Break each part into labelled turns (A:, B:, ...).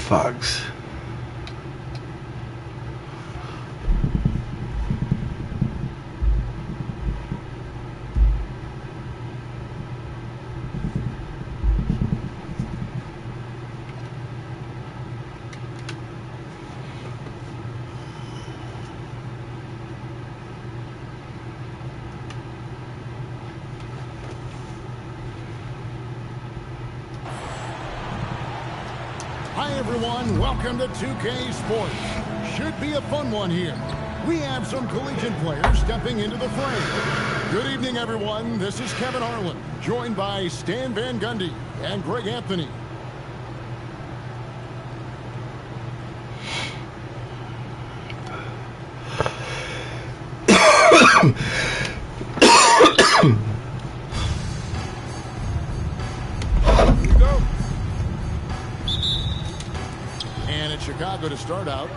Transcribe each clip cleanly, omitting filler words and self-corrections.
A: Fox.
B: Hi, everyone. Welcome to 2K Sports. Should be a fun one here. We have some collegiate players stepping into the fray. Good evening, everyone. This is Kevin Harlan, joined by Stan Van Gundy and Greg Anthony. Chicago to start out.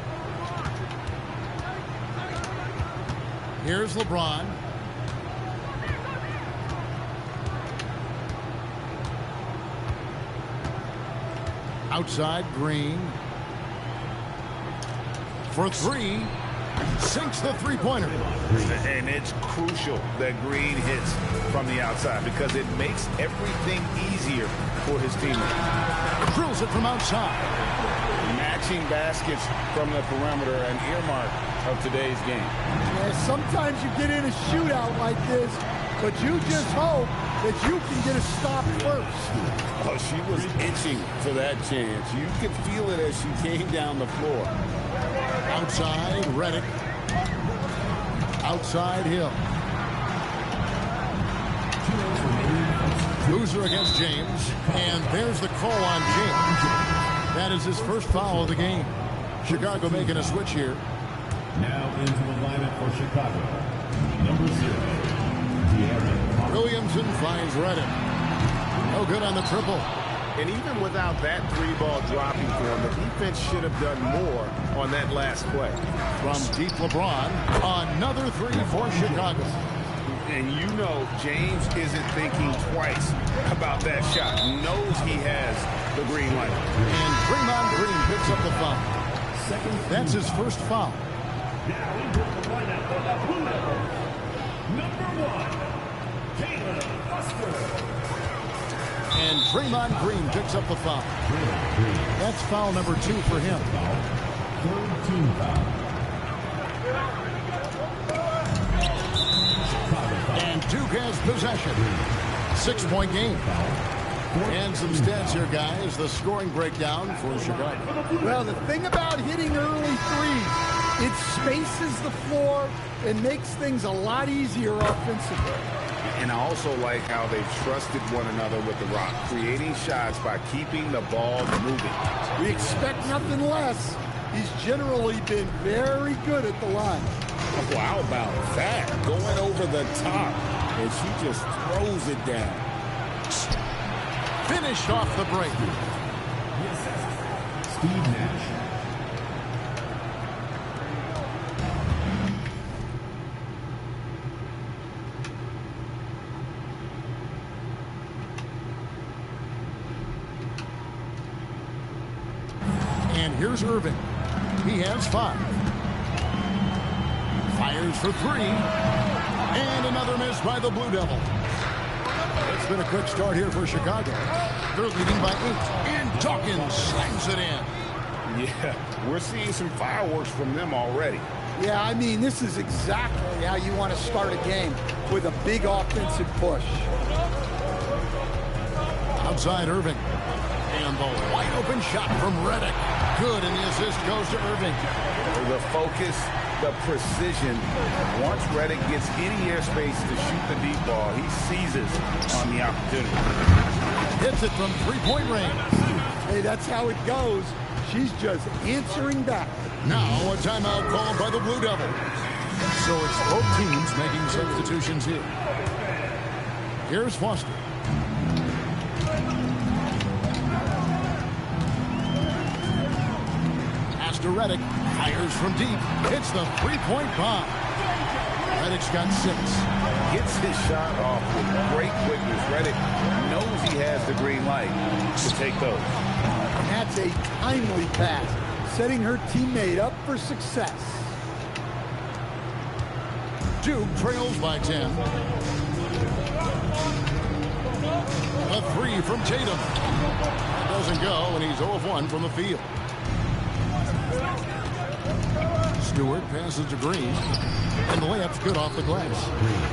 B: Here's LeBron. Outside, Green. For three. Sinks the three-pointer.
C: And it's crucial that Green hits from the outside because it makes everything easier for his teammates.
B: Drills it from outside.
C: Matching baskets from the perimeter, an earmark of today's game.
D: Yeah, sometimes you get in a shootout like this, but you just hope that you can get a stop first.
C: Oh, she was itching for that chance. You could feel it as she came down the floor.
B: Outside, Redick. Outside, Hill. Loser against James, and there's the call on James. That is his first foul of the game. Chicago making a switch here.
E: Now into the lineup for Chicago. Number 0, De'Aaron.
B: Williamson finds Redick. No good on the triple.
C: And even without that three-ball dropping for him, the defense should have done more on that last play.
B: From deep, LeBron. Another three for Chicago.
C: And you know James isn't thinking twice about that shot. Knows he has the green light.
B: And Draymond Green picks up the foul. That's his first foul.
E: Now into the lineup for the Blue Devils. Number 1, Taylor Buster.
B: And Draymond Green picks up the foul. That's foul number 2 for him.
E: Third team foul.
B: And Duke has possession. 6-point game. And some stats here, guys. The scoring breakdown for Chicago.
D: Well, the thing about hitting early threes, it spaces the floor and makes things a lot easier offensively.
C: And I also like how they've trusted one another with the rock, creating shots by keeping the ball moving.
D: We expect nothing less. He's generally been very good at the line.
C: Oh, how about that? Going over the top. And she just throws it down.
B: Finished off the break.
E: Steve Nash.
B: And here's Irving. He has 5. Fires for 3. And another miss by the Blue Devil. It's been a quick start here for Chicago. They're leading by 8. And Dawkins slams it in.
C: Yeah, we're seeing some fireworks from them already.
D: Yeah, I mean, this is exactly how you want to start a game, with a big offensive push.
B: Outside Irving. And the wide open shot from Redick. Good, and the assist goes to Irving.
C: The focus, the precision. Once Redick gets any airspace to shoot the deep ball, he seizes on the opportunity.
B: Hits it from three-point range.
D: Hey, that's how it goes. She's just answering back.
B: Now a timeout called by the Blue Devils. So it's both teams making substitutions here. Here's Foster. Pass to Redick. Fires from deep. Hits the three-point bomb. Redick's got 6.
C: Gets his shot off with great quickness. Redick knows he has the green light to take those.
D: that's a timely pass, setting her teammate up for success.
B: Duke trails by 10. A three from Tatum. That doesn't go, and he's 0 of 1 from the field. Stewart passes to Green, and the layup's good off the glass.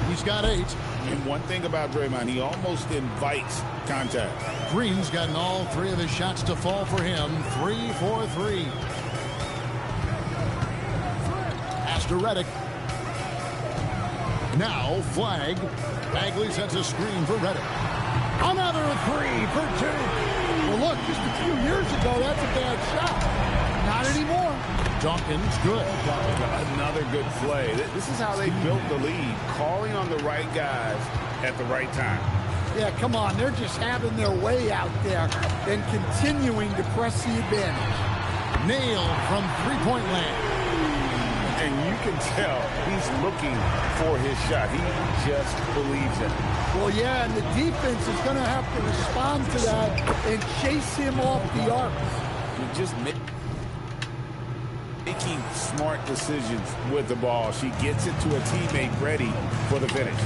B: He's got 8.
C: And one thing about Draymond, he almost invites contact.
B: Green's gotten all 3 of his shots to fall for him. 3 for 3. Pass to Redick. Now flag. Bagley sets a screen for Redick. Another 3 for 2.
D: Well, look, just a few years ago, that's a bad shot. Not anymore.
B: Dawkins good.
C: Another good play. This is how they built the lead, calling on the right guys at the right time.
D: Yeah, come on. They're just having their way out there and continuing to press the advantage.
B: Nailed from three-point land.
C: And you can tell he's looking for his shot. He just believes it.
D: Well, yeah, and the defense is going to have to respond to that and chase him off the arc.
C: You just making smart decisions with the ball. She gets it to a teammate ready for the finish.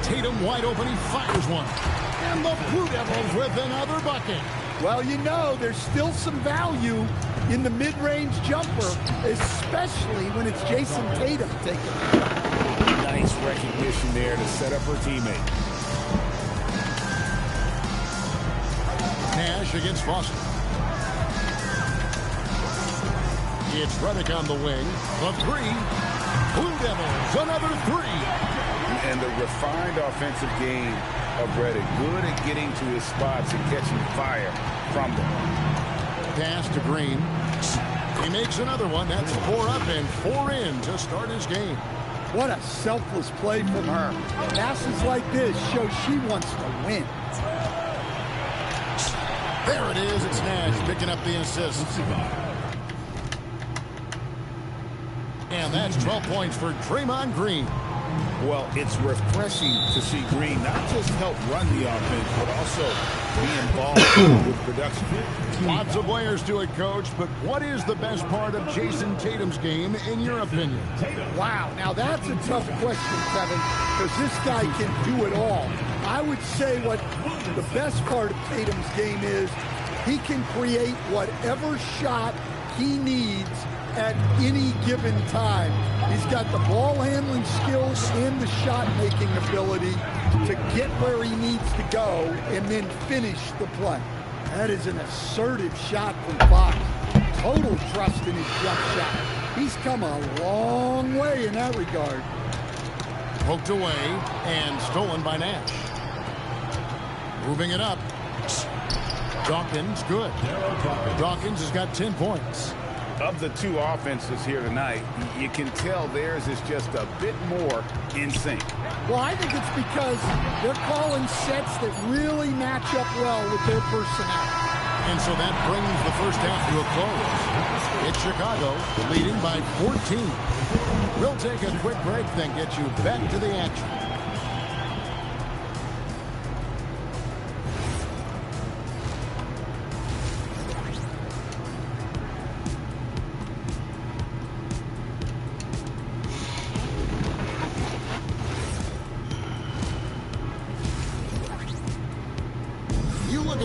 B: Tatum wide open. He fires one. And the Blue Devils with another bucket.
D: Well, you know, there's still some value in the mid-range jumper, especially when it's Jason Tatum taking it.
C: Nice recognition there to set up her teammate.
B: Nash against Foster. It's Redick on the wing. The 3. Blue Devils, another 3.
C: And the refined offensive game of Redick. Good at getting to his spots and catching fire from them.
B: Pass to Green. He makes another one. That's 4 up and 4 in to start his game.
D: What a selfless play from her. Passes like this show she wants to win.
B: There it is. It's Nash picking up the assist. And that's 12 points for Draymond Green.
C: Well, it's refreshing to see Green not just help run the offense, but also be involved with production.
B: Lots of layers to it, Coach, but what is the best part of Jason Tatum's game, in your opinion?
D: Wow, now that's a tough question, Kevin, because this guy can do it all. I would say what the best part of Tatum's game is he can create whatever shot he needs at any given time. He's got the ball handling skills and the shot making ability to get where he needs to go and then finish the play. That is an assertive shot from Fox. Total trust in his jump shot. He's come a long way in that regard.
B: Poked away and stolen by Nash. Moving it up. Dawkins, good. Dawkins has got 10 points.
C: Of the two offenses here tonight, you can tell theirs is just a bit more in sync.
D: Well, I think it's because they're calling sets that really match up well with their personnel.
B: And so that brings the first half to a close. It's Chicago leading by 14. We'll take a quick break, then get you back to the action.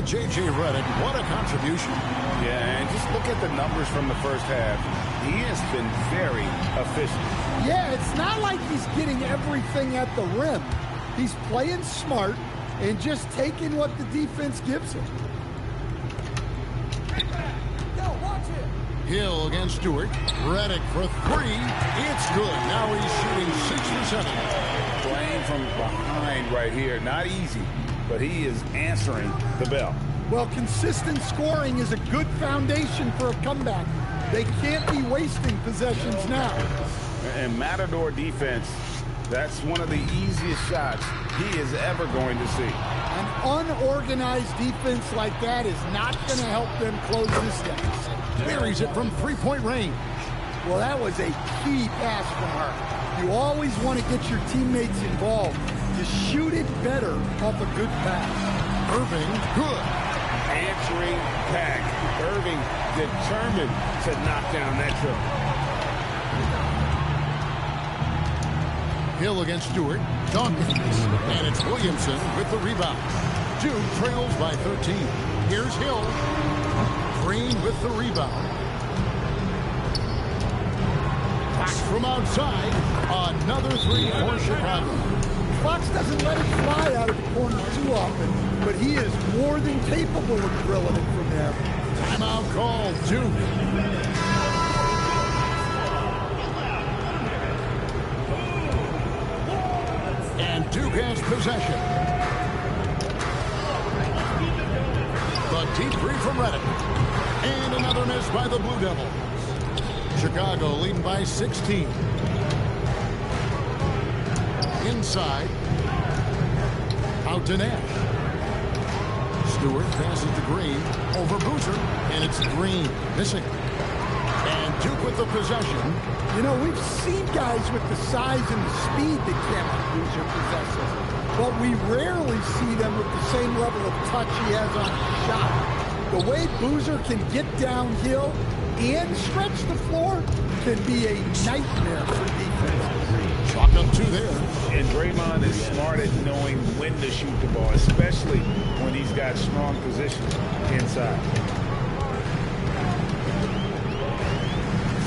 B: J.J. Redick, what a contribution.
C: Yeah, and just look at the numbers from the first half. He has been very efficient.
D: Yeah, it's not like he's getting everything at the rim. He's playing smart and just taking what the defense gives him.
B: Hill against Stewart. Redick for 3. It's good. Now he's shooting 6 for 7.
C: Playing from behind right here. Not easy, but he is answering the bell.
D: Well, consistent scoring is a good foundation for a comeback. They can't be wasting possessions now.
C: And Matador defense, that's one of the easiest shots he is ever going to see.
D: An unorganized defense like that is not going to help them close this deficit.
B: Buries it from three-point range.
D: Well, that was a key pass from her. You always want to get your teammates involved. You shoot it better off a good pass.
B: Irving, good.
C: Answering back. Irving determined to knock down that triple.
B: Hill against Stewart. Dawkins. And it's Williamson with the rebound. Duke trails by 13. Here's Hill. Green with the rebound. Back from outside. Another three for Chicago.
D: Fox doesn't let it fly out of the corner too often, but he is more than capable of drilling it from there.
B: Timeout called. Duke. And Duke has possession. The deep three from Redick. And another miss by the Blue Devils. Chicago leading by 16. Inside. Out to Nash. Stewart passes to Green. Over Boozer. And it's Green missing. And Duke with the possession.
D: You know, we've seen guys with the size and the speed that Kevin Boozer possesses, but we rarely see them with the same level of touch he has on his shot. The way Boozer can get downhill and stretch the floor can be a nightmare for defense.
B: Chalk up two there.
C: And Draymond is smart at knowing when to shoot the ball, especially when he's got strong positions inside.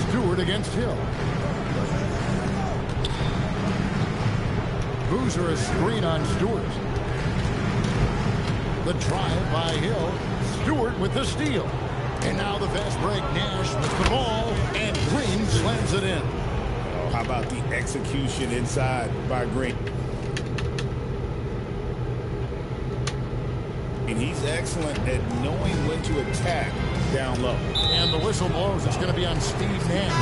B: Stewart against Hill. Boozer a screen on Stewart. The drive by Hill. Stewart with the steal. And now the fast break. Nash with the ball. And Green slams it in.
C: Oh, how about the execution inside by Green? And he's excellent at knowing when to attack down low.
B: And the whistle blows. It's going to be on Steve Nash.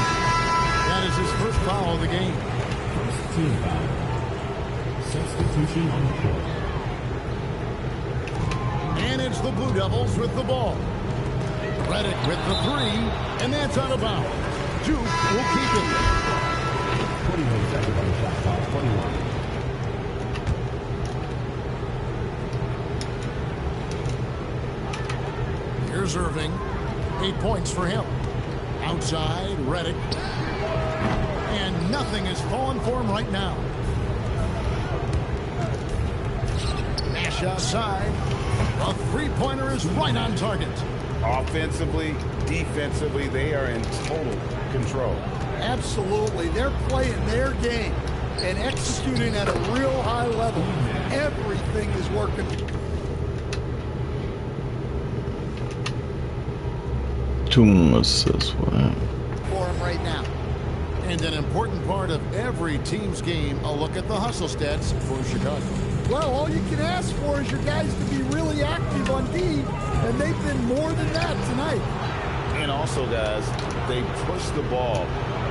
B: That is his first foul of the game.
E: First team foul. Substitution on the court.
B: And it's the Blue Devils with the ball. Redick with the three. And that's out of bounds. Duke will keep it.
E: 21 seconds on the shot clock. 21.
B: Here's Irving. 8 points for him. Outside, Redick. And nothing is falling for him right now. Nash outside. A three-pointer is right on target.
C: Offensively, defensively, they are in total control.
D: Absolutely. They're playing their game and executing at a real high level. Everything is working.
B: For him right now. And an important part of every team's game, a look at the hustle stats for Chicago.
D: Well, all you can ask for is your guys to be really active on D, and they've been more than that tonight.
C: And also, guys, they pushed the ball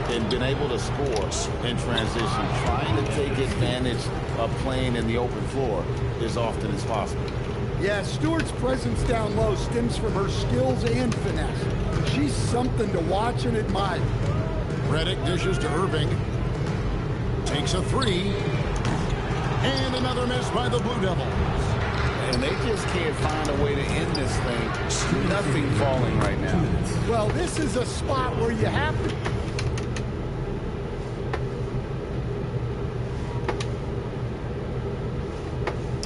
C: and been able to score in transition, trying to take advantage of playing in the open floor as often as possible.
D: Yeah, Stewart's presence down low stems from her skills and finesse. She's something to watch and admire.
B: Redick dishes to Irving. Takes a three. And another miss by the Blue Devils.
C: And they just can't find a way to end this thing. Nothing falling right now.
D: Well, this is a spot where you have to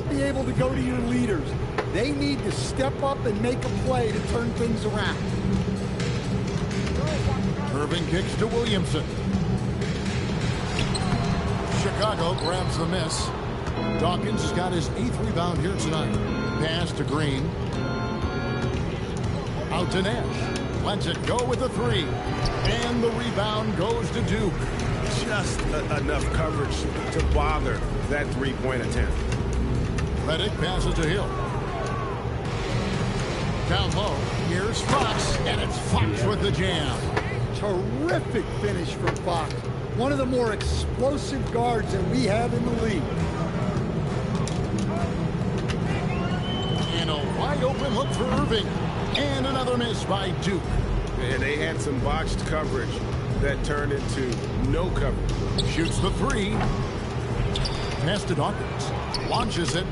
D: be able to go to your leaders. They need to step up and make a play to turn things around.
B: Irving kicks to Williamson. Chicago grabs the miss. Dawkins has got his 8th rebound here tonight. Pass to Green. Out to Nash. Lets it go with a three. And the rebound goes to Duke.
C: Just enough coverage to bother that three-point attempt.
B: Redick passes to Hill. Down low. Here's Fox. And it's Fox with the jam.
D: Terrific finish from Fox. One of the more explosive guards that we have in the league.
B: And a wide open look for Irving. And another miss by Duke.
C: And they had some botched coverage that turned into no coverage.
B: Shoots the three. Pass to Dawkins. Launches it.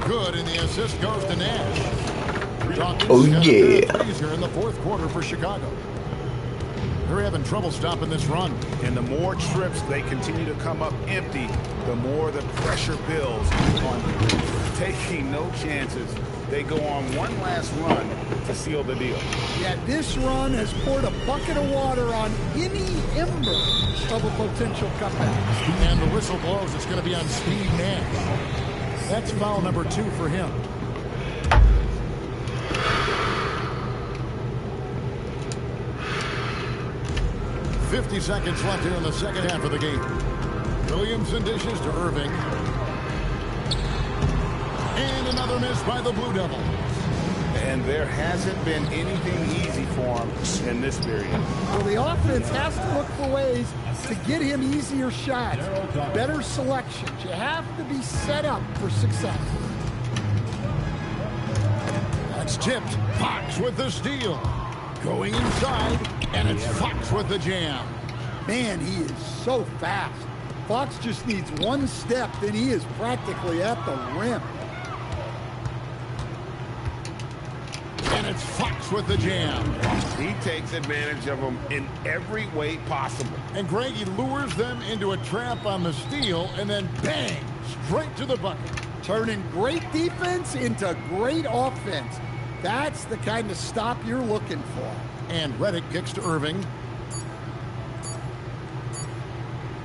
B: good, and the assist goes to Nash. Dawkins
A: Oh,
B: got a pair of
A: yeah.
B: threes here in the fourth quarter for Chicago. They're having trouble stopping this run.
F: And the more trips they continue to come up empty, the more the pressure builds on taking no chances. They go on one last run to seal the deal.
D: Yeah, this run has poured a bucket of water on any ember of a potential comeback.
B: And the whistle blows. It's going to be on Steve Nash. That's foul number 2 for him. .50 seconds left here in the second half of the game. Williamson dishes to Irving. And another miss by the Blue Devils.
F: And there hasn't been anything easy for him in this period.
D: Well, the offense has to look for ways to get him easier shots, better selections. You have to be set up for success.
B: That's tipped. Fox with the steal. Going inside, and it's Fox with the jam.
D: Man, he is so fast. Fox just needs one step, then he is practically at the rim.
B: And it's Fox with the jam.
F: He takes advantage of them in every way possible.
B: And Greg, he lures them into a trap on the steal, and then bang, straight to the bucket.
D: Turning great defense into great offense. That's the kind of stop you're looking for.
B: And Redick kicks to Irving.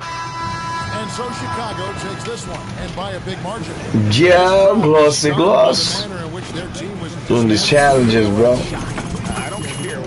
B: And so Chicago takes this one, and by a big margin.
A: Yeah, glossy gloss.
B: The manner in which their team was
A: Doing these challenges, bro.
F: I don't care.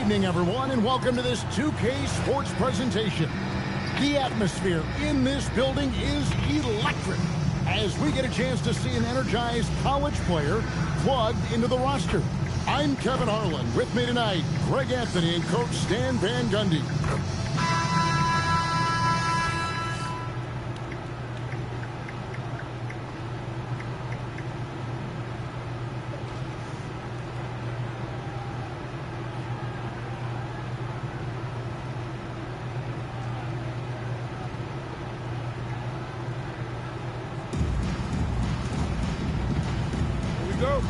B: evening, everyone, and welcome to this 2K Sports presentation. The atmosphere in this building is electric as we get a chance to see an energized college player plugged into the roster. I'm Kevin Harlan. With me tonight, Greg Anthony and Coach Stan Van Gundy.
F: go.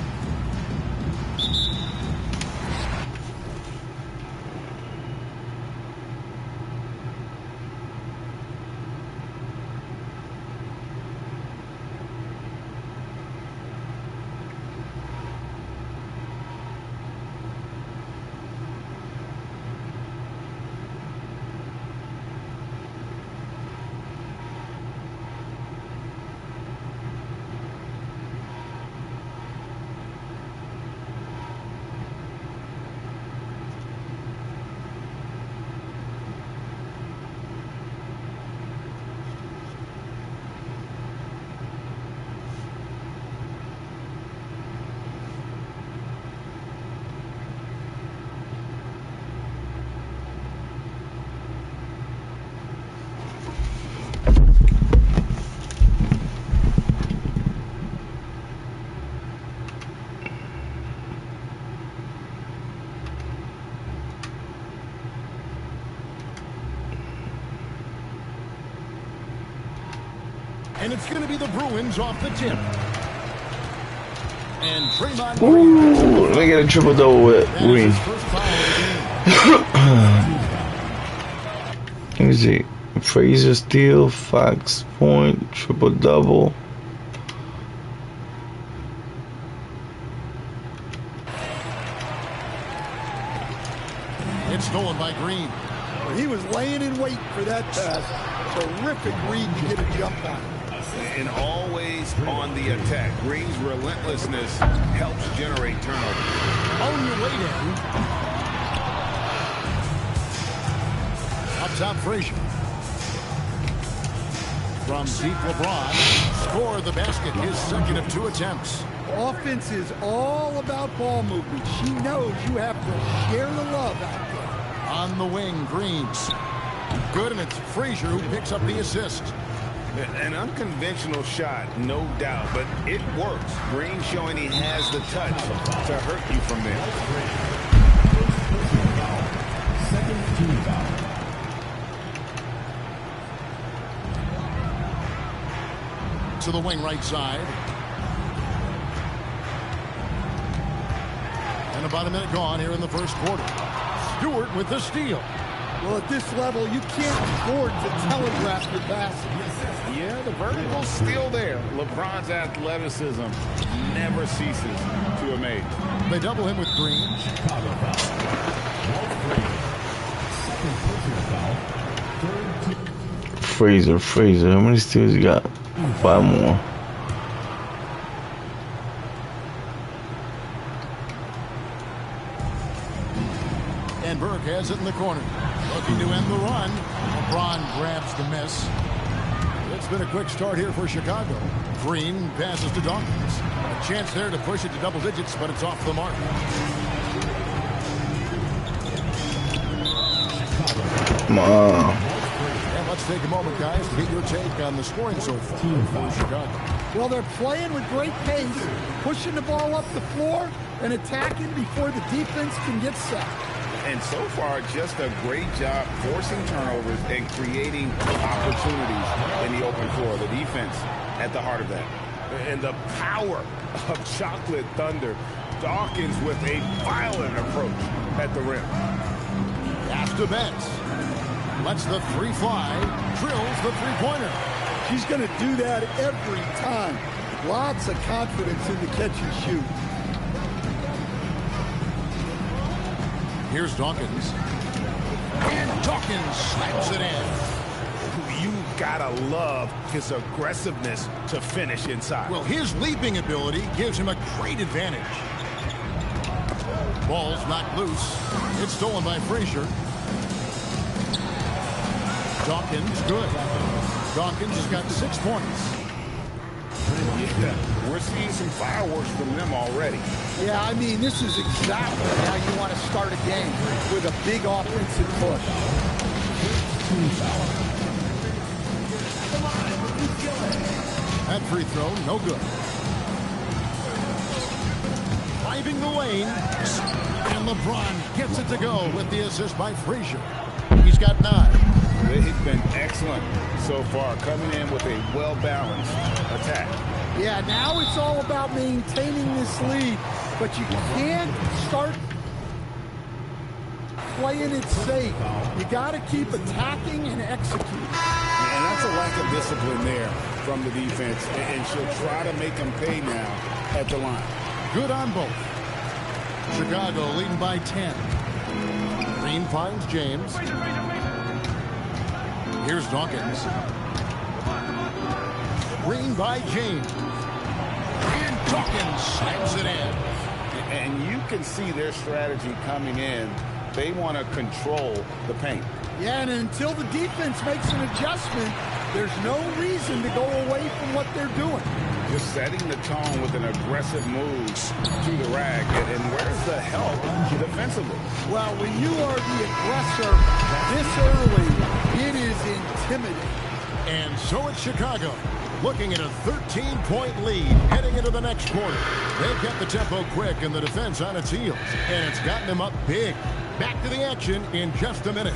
B: And it's going to be the Bruins off the tip. And Draymond Green.
A: Ooh, let me get a triple-double with Green. Let me see. Fraser steal, Fox point, triple-double.
B: It's stolen by Green.
D: Well, he was laying in wait for that pass. Terrific read to get a jump on.
F: And always on the attack. Green's relentlessness helps generate turnovers.
B: On your way down. Up top, Frazier. From deep, LeBron scored the basket, his second of 2 attempts.
D: Offense is all about ball movement. She knows you have to share the love out there.
B: On the wing, Green. Good, and it's Frazier who picks up the assist.
F: An unconventional shot, no doubt, but it works. Green showing he has the touch to hurt you from there.
E: Second team foul.
B: To the wing right side. And about a minute gone here in the first quarter. Stewart with the steal.
D: Well, at this level, you can't afford to telegraph your passing.
F: Yeah, the vertical's still there. LeBron's athleticism never ceases to amaze.
B: They double him with Green.
E: Chicago foul. Second personal foul.
A: Fraser. How many steals you got? 5 more.
B: And Burke has it in the corner. Looking to end the run. LeBron grabs the miss. It's been a quick start here for Chicago. Green passes to Dawkins. A chance there to push it to double digits, but it's off the mark.
A: Come on.
B: And let's take a moment, guys, to get your take on the scoring so far for Chicago.
D: Well, they're playing with great pace, pushing the ball up the floor and attacking before the defense can get set.
F: And so far, just a great job forcing turnovers and creating opportunities in the open floor. The defense at the heart of that. And the power of Chocolate Thunder. Dawkins with a violent approach at the rim.
B: Pass to Betts. Lets the 3 fly. Drills the 3-pointer.
D: She's going to do that every time. Lots of confidence in the catch and shoot.
B: Here's Dawkins. And Dawkins slaps it in.
F: You gotta love his aggressiveness to finish inside.
B: Well, his leaping ability gives him a great advantage. Ball's knocked loose. It's stolen by Frazier. Dawkins, good. Dawkins has got 6 points.
F: Yeah, we're seeing some fireworks from them already.
D: Yeah, I mean, this is exactly how you want to start a game, with a big offensive push.
B: That free throw, no good. Driving the lane. And LeBron gets it to go with the assist by Frazier. He's got 9.
F: They've been excellent so far, coming in with a well-balanced attack.
D: Yeah, now it's all about maintaining this lead, but you can't start playing it safe. You got to keep attacking and executing.
F: And that's a lack of discipline there from the defense, and she'll try to make them pay now at the line.
B: Good on both. Chicago leading by 10. Green finds James. Here's Dawkins. Green by James. And Dawkins slams it in.
F: And you can see their strategy coming in. They want to control the paint.
D: Yeah, and until the defense makes an adjustment, there's no reason to go away from what they're doing.
F: Just setting the tone with an aggressive move to the rack. And where's the help defensively?
D: Well, when you are the aggressor this early, it is intimidating.
B: And so it's Chicago, looking at a 13-point lead heading into the next quarter. They kept the tempo quick and the defense on its heels, and it's gotten them up big. Back to the action in just a minute.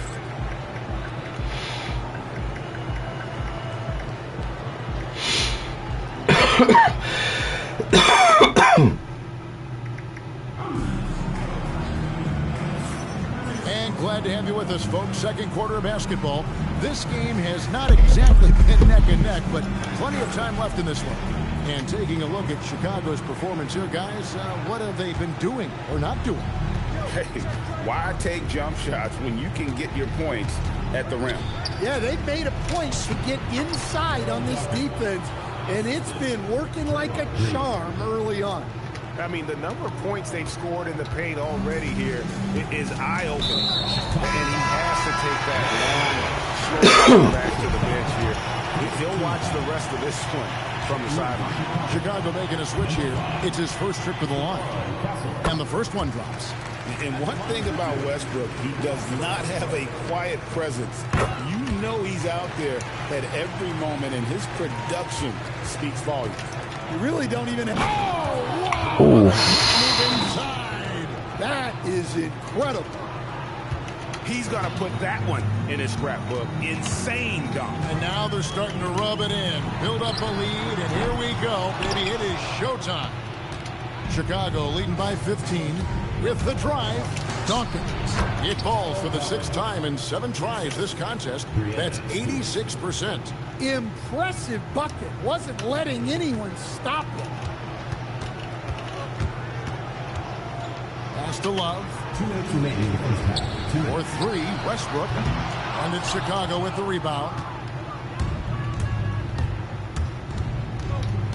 B: And glad to have you with us, folks. Second quarter of basketball. This game has not exactly been neck and neck, but plenty of time left in this one. And taking a look at Chicago's performance here, guys, what have they been doing or not doing?
F: Hey, why take jump shots when you can get your points at the rim?
D: Yeah, they've made a point to get inside on this defense, and it's been working like a charm early on.
G: I mean, the number of points they've scored in the paint already here is eye-opening. And he has to take that long, slow back to the bench here. He'll watch the rest of this one from the sideline.
B: Chicago making a switch here. It's his first trip to the line. And the first one drops.
F: And one thing about Westbrook, he does not have a quiet presence. You know he's out there at every moment, and his production speaks volumes.
D: You really don't even have... Oh, wow! Move inside. That is incredible.
G: He's going to put that one in his scrapbook. Insane dunk.
B: And now they're starting to rub it in. Build up a lead, and here we go. Baby, it is showtime. Chicago leading by 15 with the drive. Dawkins. It falls for the 6th time in 7 tries this contest. That's 86%.
D: Impressive bucket. Wasn't letting anyone stop it.
B: Pass to Love.
E: 2 minutes remaining in the first half.
B: For 3, Westbrook. And it's Chicago with the rebound.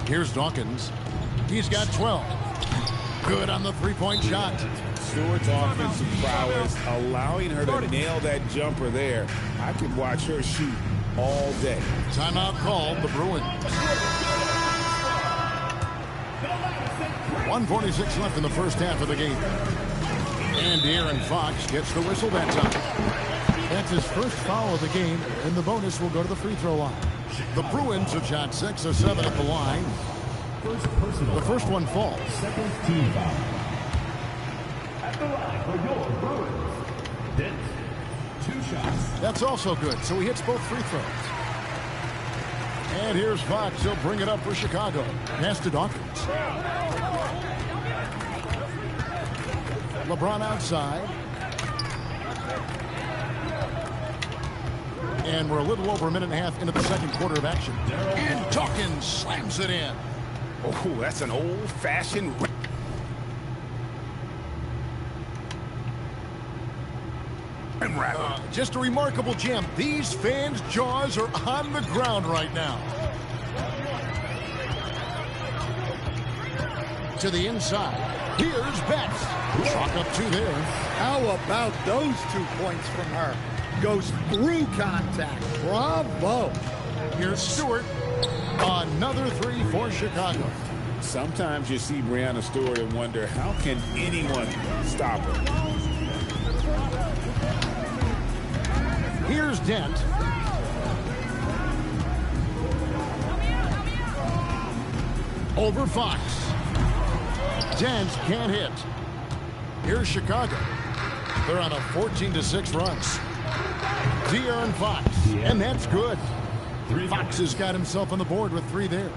B: Here's Dawkins. He's got 12. Good on the 3-point shot.
F: Stewart's offensive prowess, allowing her to nail that jumper there. I could watch her shoot all day.
B: Timeout called, the Bruins. 1:46 left in the first half of the game. And De'Aaron Fox gets the whistle that time. That's his first foul of the game, and the bonus will go to the free throw line. The Bruins have shot 6 of 7 at the line. The first one falls.
E: Second team foul. At the line for your Bruins. Dent. 2 shots.
B: That's also good, so he hits both free throws. And here's Fox. He'll bring it up for Chicago. Pass to Dawkins. LeBron outside. And we're a little over a minute and a half into the second quarter of action. And Dawkins slams it in.
F: Oh, that's an old-fashioned...
B: Just a remarkable gem. These fans' jaws are on the ground right now. To the inside. Here's Betts. Chalk up 2 there.
D: How about those 2 points from her? Goes through contact. Bravo.
B: Here's Stewart. Another 3 for Chicago.
F: Sometimes you see Breanna Stewart and wonder, how can anyone stop her?
B: Here's Dent. Over Fox. Dent can't hit. Here's Chicago. They're on a 14-6 run. De'Aaron Fox. And that's good. Fox has got himself on the board with 3 there.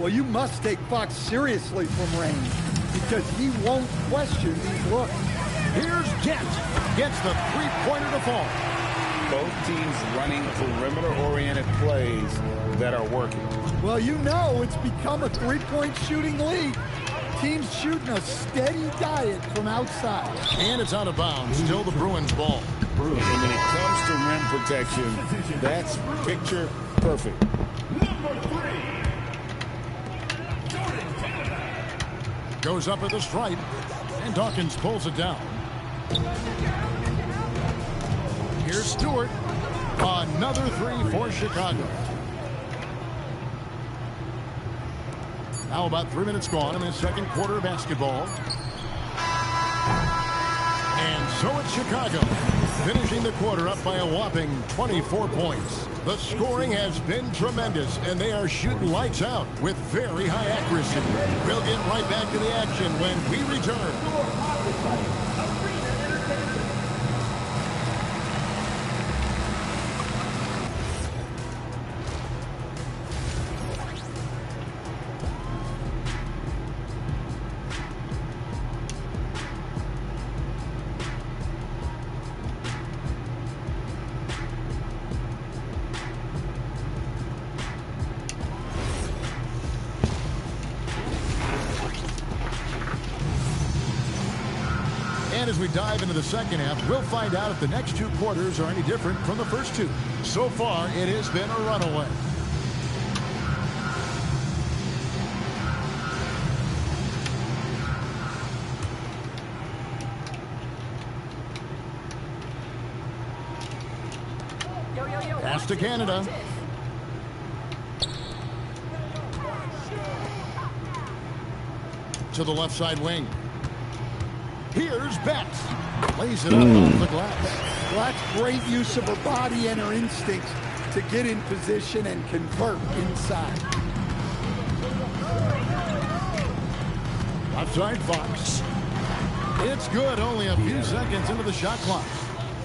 D: Well, you must take Fox seriously from range because he won't question these looks.
B: Here's Dent. Gets the three-pointer to fall.
F: Both teams running perimeter-oriented plays that are working.
D: Well, you know it's become a three-point shooting league. Teams shooting a steady diet from outside.
B: And it's out of bounds. Still the Bruins ball.
F: And when it comes to rim protection, that's picture perfect.
E: Number 3. Jordan Canada.
B: Goes up at the stripe. And Dawkins pulls it down. Here's Stewart. Another three for Chicago. Now about 3 minutes gone in the second quarter of basketball. And so it's Chicago, finishing the quarter up by a whopping 24 points. The scoring has been tremendous, and they are shooting lights out with very high accuracy. We'll get right back to the action when we return. And as we dive into the second half, we'll find out if the next two quarters are any different from the first two. So far, it has been a runaway. Pass to Canada. To the left side wing. Here's Betts. Lays it up off the glass.
D: Well, that's great use of her body and her instincts to get in position and convert inside.
B: Outside Fox. It's good, only a few seconds into the shot clock.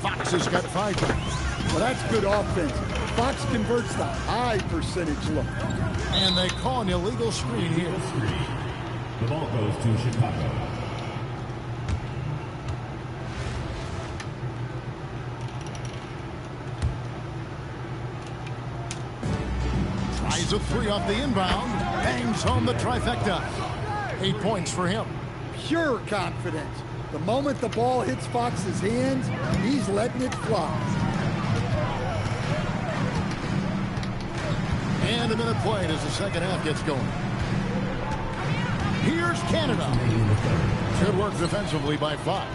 B: Fox has got 5 points.
D: Well, that's good offense. Fox converts the high percentage look.
B: And they call an illegal screen here.
E: The ball goes to Chicago.
B: Tries a three off the inbound. Bangs home the trifecta. 8 points for him.
D: Pure confidence. The moment the ball hits Fox's hands, he's letting it fly.
B: And a minute played as the second half gets going. Here's Canada. Good work defensively by Fox.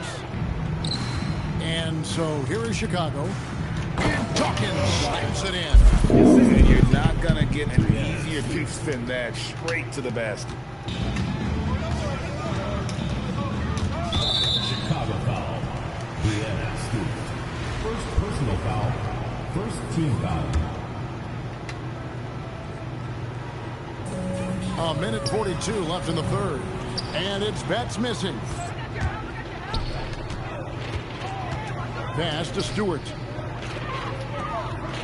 B: And so here is Chicago. And Dawkins slams it in.
F: And you're not going to get an easier piece than that straight to the basket.
E: Chicago foul. Brianna Stewart. First personal foul. First team foul.
B: A minute 42 left in the third. And it's Betts missing. Pass to Stewart.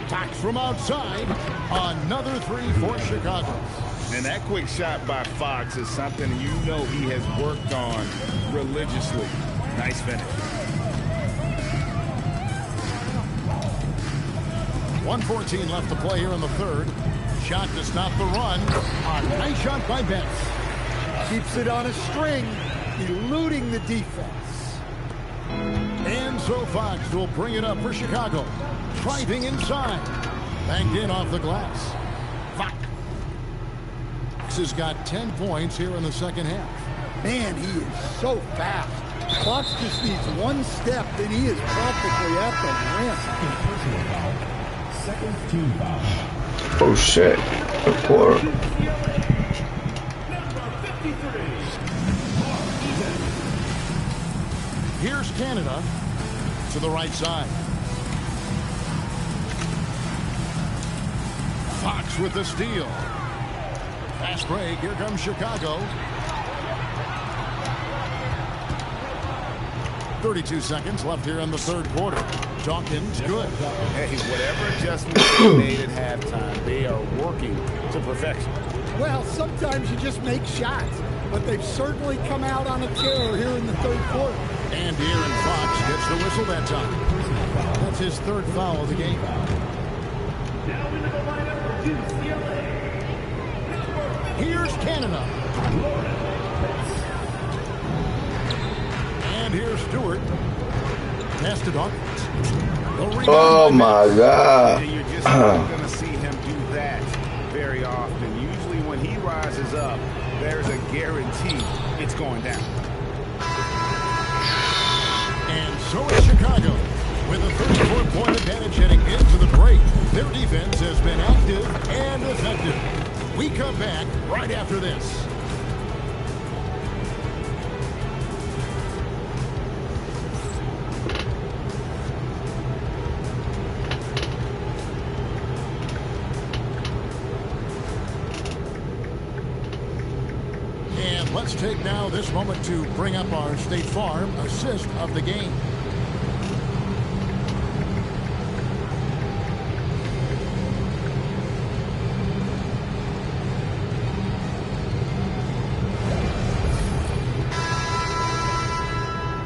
B: Fox from outside. Another three for Chicago.
F: And that quick shot by Fox is something you know he has worked on religiously. Nice finish.
B: 1:14 left to play here in the third. Shot to stop the run. A nice shot by Betts.
D: Keeps it on a string, eluding the defense.
B: And so Fox will bring it up for Chicago. Driving inside. Banged in off the glass. Fox has got 10 points here in the second half.
D: Man, he is so fast. Fox just needs one step, then he is practically at the rim.
E: Personal foul. Second team foul.
A: Oh shit. The quarter.
B: Here's Canada to the right side. Fox with the steal. Fast break. Here comes Chicago. 32 seconds left here in the third quarter. Dawkins, good.
F: Hey, whatever adjustments they made at halftime, they are working to perfection.
D: Well, sometimes you just make shots, but they've certainly come out on a tear here in the third quarter.
B: And De'Aaron Fox gets the whistle that time. That's his third foul of the game.
E: Now into the lineup for UCLA.
B: Here's Canada. And here's Stewart. Pass to Dawkins.
A: Oh my God.
F: And you're just not going to see him do that very often. Usually when he rises up, there's a guarantee it's going down.
B: And so is Chicago. With a 34-point advantage heading into the break, their defense has been active and effective. We come back right after this. And let's take now this moment to bring up our State Farm assist of the game.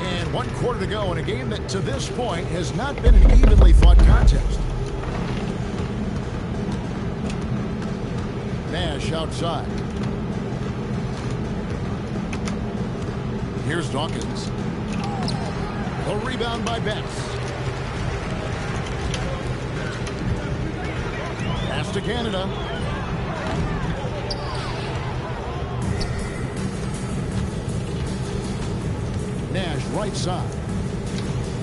B: And 1 quarter to go in a game that to this point has not been an evenly fought contest. Nash outside. Here's Dawkins. A rebound by Betts. Pass to Canada. Nash right side.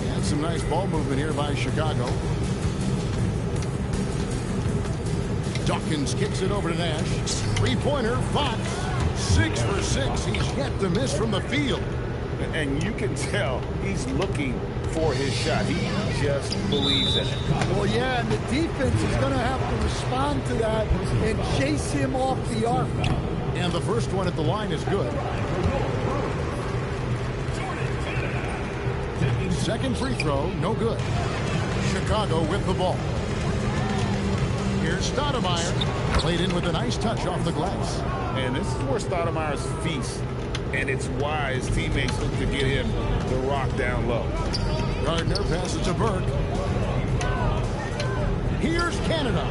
B: And some nice ball movement here by Chicago. Dawkins kicks it over to Nash. Three-pointer, Fox. 6 for 6. He's yet to miss from the field.
F: And you can tell he's looking for his shot. He just believes in it.
D: Well, yeah, and the defense is going to have to respond to that and chase him off the arc.
B: And the first one at the line is good. Second free throw, no good. Chicago with the ball. Here's Stoudemire. Played in with a nice touch off the glass.
F: And this is where Stoudemire's feast. And it's why his teammates look to get him the rock down low.
B: Gardner passes to Burke. Here's Canada.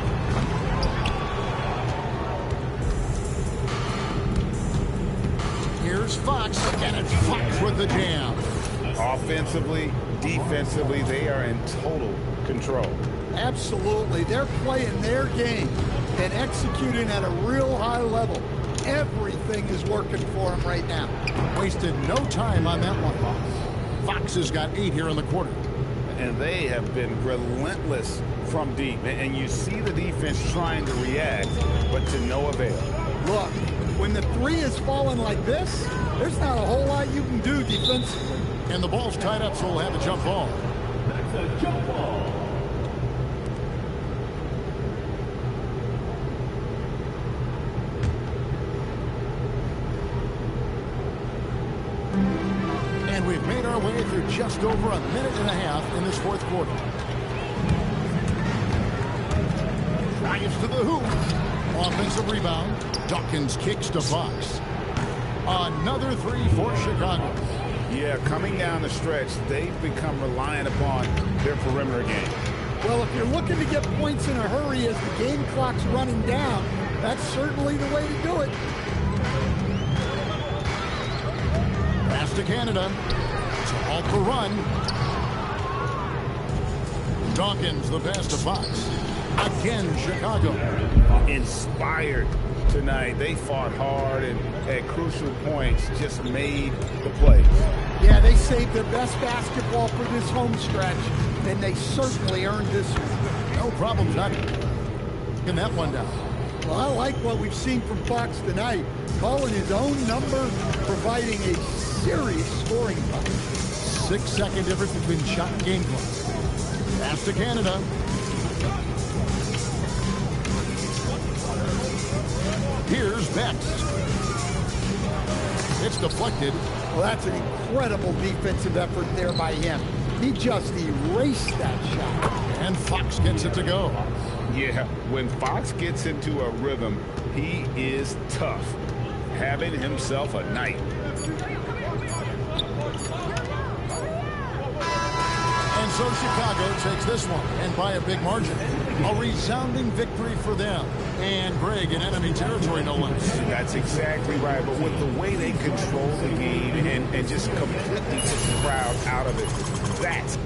B: Here's Fox, and it's Fox with the jam.
F: Offensively, defensively, they are in total control.
D: Absolutely. They're playing their game and executing at a real high level. Everything is working for him right now.
B: Wasted no time on that one. Fox has got 8 here in the quarter.
F: And they have been relentless from deep. And you see the defense trying to react, but to no avail.
D: Look, when the three is falling like this, there's not a whole lot you can do defensively.
B: And the ball's tied up, so we'll have a jump ball.
E: That's a jump ball.
B: And we've made our way through just over a minute and a half in this fourth quarter. Drives to the hoop. Offensive rebound. Dawkins kicks to Fox. Another three for Chicago.
F: Yeah, coming down the stretch, they've become reliant upon their perimeter game.
D: Well, if you're looking to get points in a hurry as the game clock's running down, that's certainly the way to do it.
B: Pass to Canada. To halt the run. Dawkins, the pass to Fox. Again, Chicago.
F: Inspired tonight. They fought hard and at crucial points just made the plays.
D: Yeah, they saved their best basketball for this home stretch, and they certainly earned this one.
B: No problem knocking that one down.
D: Well, I like what we've seen from Fox tonight, calling his own number, providing a serious scoring punch.
B: 6-second difference between shot and game clock. Pass to Canada. Here's Betts. It's deflected.
D: Well, that's an incredible defensive effort there by him. He just erased that shot.
B: And Fox gets it to go.
F: Yeah, when Fox gets into a rhythm, he is tough. Having himself a night.
B: And so Chicago takes this one, and by a big margin. A resounding victory for them. And Greg in enemy territory, no less.
F: That's exactly right. But with the way they control the game and just completely took the crowd out of it, that's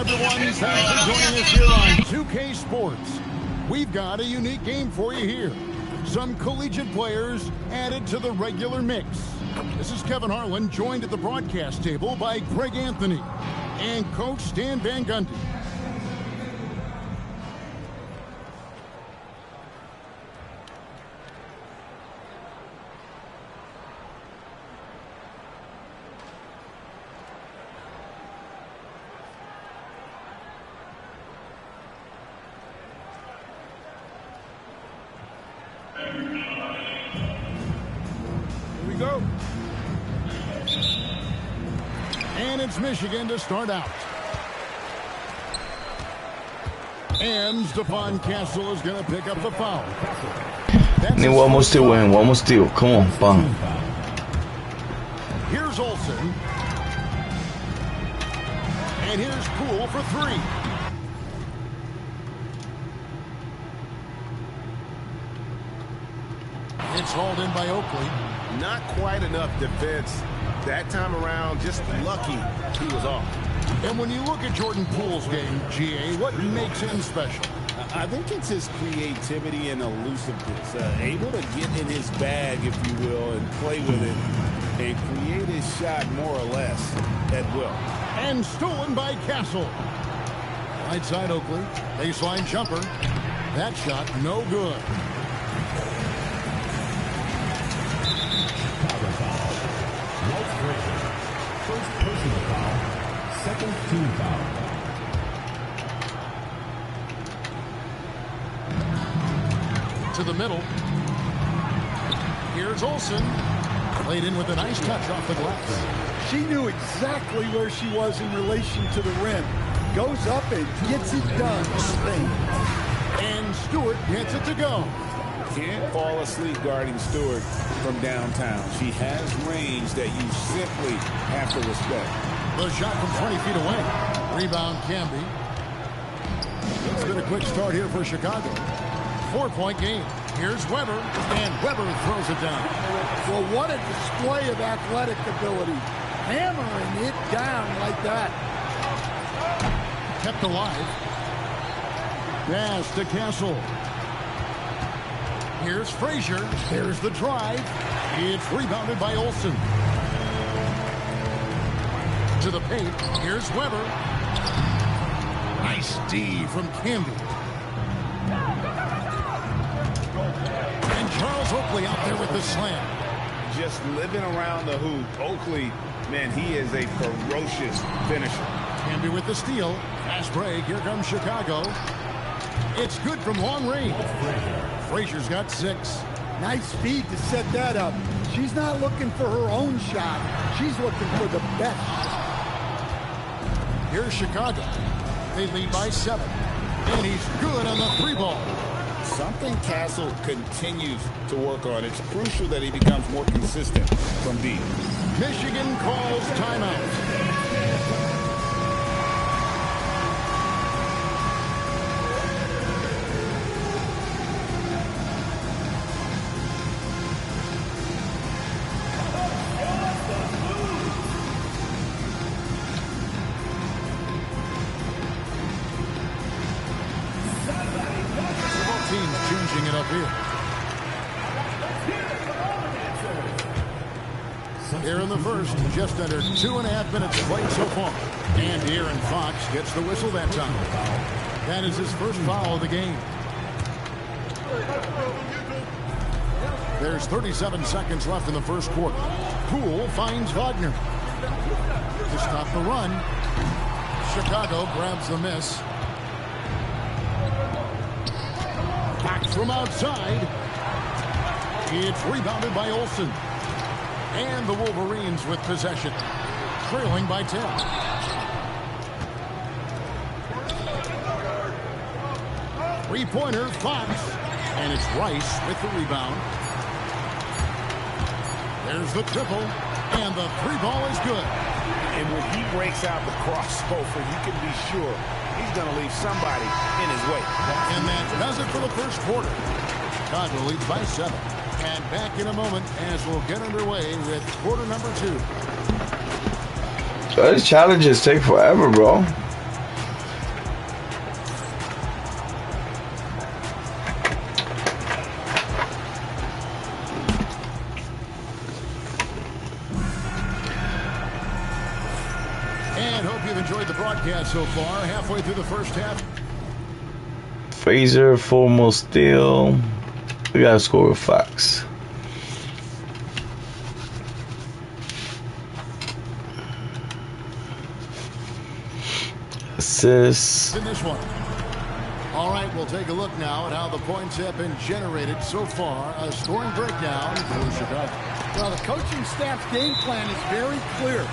B: everyone. Thanks for joining us here on 2K Sports. We've got a unique game for you here. Some collegiate players added to the regular mix. This is Kevin Harlan, joined at the broadcast table by Greg Anthony and Coach Stan Van Gundy.
G: Go.
B: And it's Michigan to start out. And Stephon Castle is going to pick up the foul.
A: Need one more steal, Wayne. One more steal. Come on, bang.
B: Here's Olsen. And here's Poole for three. It's hauled in by Oakley.
G: Not quite enough defense that time around. Just lucky he was off.
B: And when you look at Jordan Poole's game, GA, what makes him special?
G: I think it's his creativity and elusiveness. Able to get in his bag, if you will, and play with it and create his shot more or less at will.
B: And stolen by Castle. Right side Oakley. Baseline jumper. That shot no good.
E: First personal foul, second team foul.
B: To the middle. Here's Olsen. Played in with a nice touch off the glass.
D: She knew exactly where she was in relation to the rim. Goes up and gets it done.
B: And Stewart gets it to go.
G: Can't fall asleep guarding Stewart from downtown. She has range that you simply have to respect.
B: The shot from 20 feet away. Rebound Camby. It's been a quick start here for Chicago. 4-point game. Here's Weber, and Weber throws it down.
D: Well, what a display of athletic ability. Hammering it down like that.
B: Kept alive. Pass to Castle. Here's Frazier. There's the drive. It's rebounded by Olsen. To the paint. Here's Weber. Nice D from Camby. And Charles Oakley out there with the slam.
F: Just living around the hoop. Oakley, man, he is a ferocious finisher.
B: Camby with the steal. Fast break. Here comes Chicago. It's good from long range. Frazier's got 6.
D: Nice speed to set that up. She's not looking for her own shot. She's looking for the best shot.
B: Here's Chicago. They lead by 7. And he's good on the 3-ball.
F: Something Castle continues to work on. It's crucial that he becomes more consistent from deep.
B: Michigan calls timeout. Changing it up here. Here in the first, just under 2.5 minutes played so far. And De'Aaron Fox gets the whistle that time. That is his first foul of the game. There's 37 seconds left in the first quarter. Poole finds Wagner. To stop the run, Chicago grabs the miss. From outside, it's rebounded by Olsen. And the Wolverines with possession, trailing by 10. Three-pointer, Fox, and it's Rice with the rebound. There's the triple, and the 3-ball is good.
G: And when he breaks out the crossover, you can be sure he's going to leave somebody in his way.
B: And that does it for the first quarter. Chicago leads by 7. And back in a moment as we'll get underway with quarter number 2.
A: Those challenges take forever, bro.
B: broadcast so far, halfway through the first half.
A: Frazier, 4 more steal. We gotta score with Fox. Assists.
B: In this one. All right, we'll take a look now at how the points have been generated so far. A scoring breakdown for Chicago.
D: Well, the coaching staff's game plan is very clear.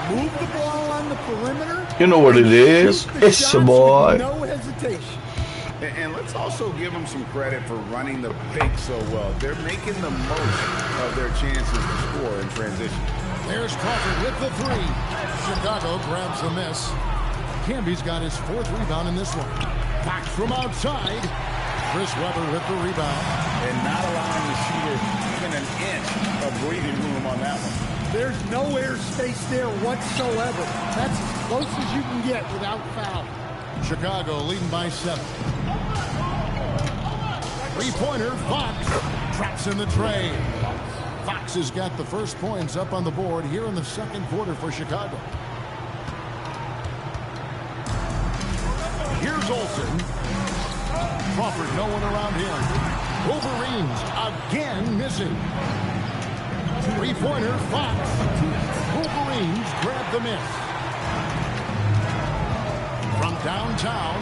D: Move the ball on the perimeter.
A: You know what it is. It's your boy.
D: No hesitation.
F: And let's also give them some credit for running the paint so well. They're making the most of their chances to score in transition.
B: There's Crawford with the three. Chicago grabs the miss. Camby's got his 4th rebound in this one. Fox from outside. Chris Webber with the rebound.
F: And not allowing the shooter even an inch of breathing room on that one.
D: There's no air space there whatsoever. That's as close as you can get without foul.
B: Chicago leading by 7. Three-pointer, Fox traps in the tray. Fox has got the first points up on the board here in the second quarter for Chicago. Here's Olsen. Crawford, no one around him. Wolverines again missing. Three-pointer, Fox. Wolverines grab the miss. From downtown,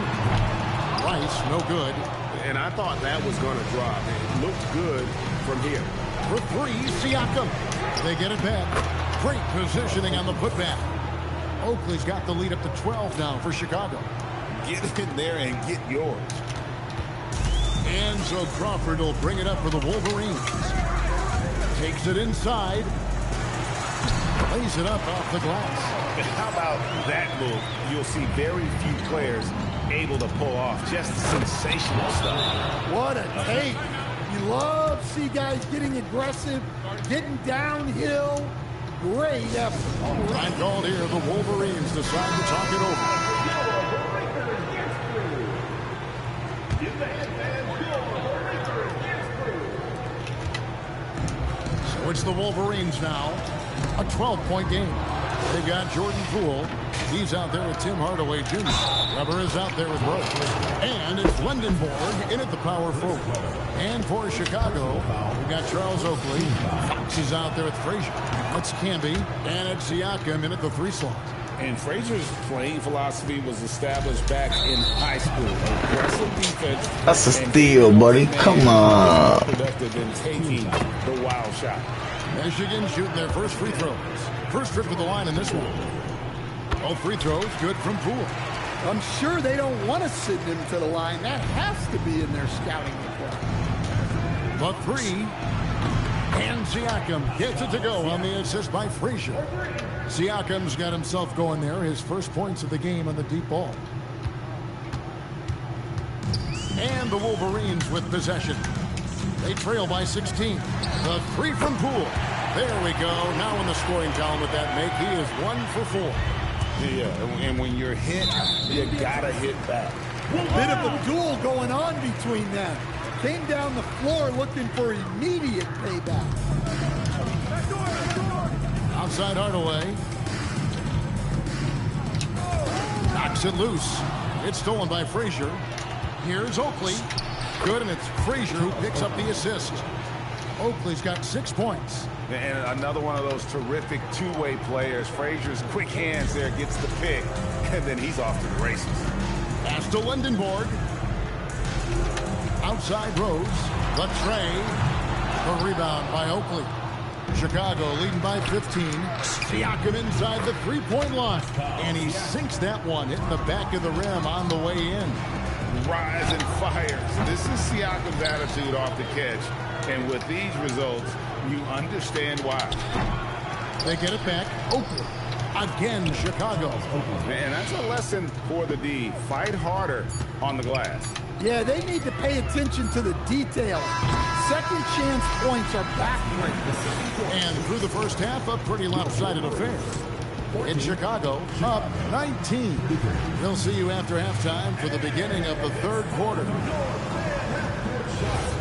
B: Rice, no good.
G: And I thought that was going to drop. It looked good from here.
B: For 3, Siakam. They get it back. Great positioning on the putback. Oakley's got the lead up to 12 now for Chicago.
F: Get in there and get yours.
B: And so Crawford will bring it up for the Wolverines. Takes it inside. Lays it up off the glass.
G: How about that move? You'll see very few players able to pull off just sensational stuff.
D: What a take. You love to see guys getting aggressive, getting downhill. Great effort.
B: Time called here. The Wolverines decide to talk it over. So it's the Wolverines now. A 12-point game. They've got Jordan Poole. He's out there with Tim Hardaway Jr. Weber is out there with Rose. And it's Lendenborg in at the power forward. And for Chicago, we've got Charles Oakley. Fox is out there with Frazier. That's Camby. And it's Siakam in at the 3 slot.
F: And Frazier's playing philosophy was established back in high school. Aggressive defense.
A: That's a steal, buddy. Come on.
F: Productive in taking the wild shot.
B: Michigan shooting their first free throws. First trip to the line in this one. Both free throws good from Poole.
D: I'm sure they don't want to send him to the line. That has to be in their scouting report.
B: The 3. And Siakam gets it to go on the assist by Frazier. Siakam's got himself going there. His first points of the game on the deep ball. And the Wolverines with possession. They trail by 16. The 3 from Poole. There we go. Now in the scoring column with that make. He is 1 for 4.
F: Yeah, and when you're hit, you gotta hit back.
D: Bit of a duel going on between them. Came down the floor looking for immediate payback.
B: Outside Hardaway. Knocks it loose. It's stolen by Frazier. Here's Oakley. Good, and it's Frazier who picks up the assist. Oakley's got 6 points.
G: And another one of those terrific two-way players. Frazier's quick hands there, gets the pick, and then he's off to the races.
B: Pass to Lendenborg. Outside Rose. The tray. The rebound by Oakley. Chicago leading by 15. Siakam inside the three-point line. And he sinks that one, hitting the back of the rim on the way in.
F: Rise and fires. This is Siakam's attitude off the catch. And with these results, you understand why.
B: They get it back. Oakley. Again, Chicago.
F: And that's a lesson for the D. Fight harder on the glass.
D: Yeah, they need to pay attention to the detail. Second chance points are backbreakers.
B: And through the first half, a pretty lopsided affair. In Chicago, up 19. We'll see you after halftime for the beginning of the third quarter.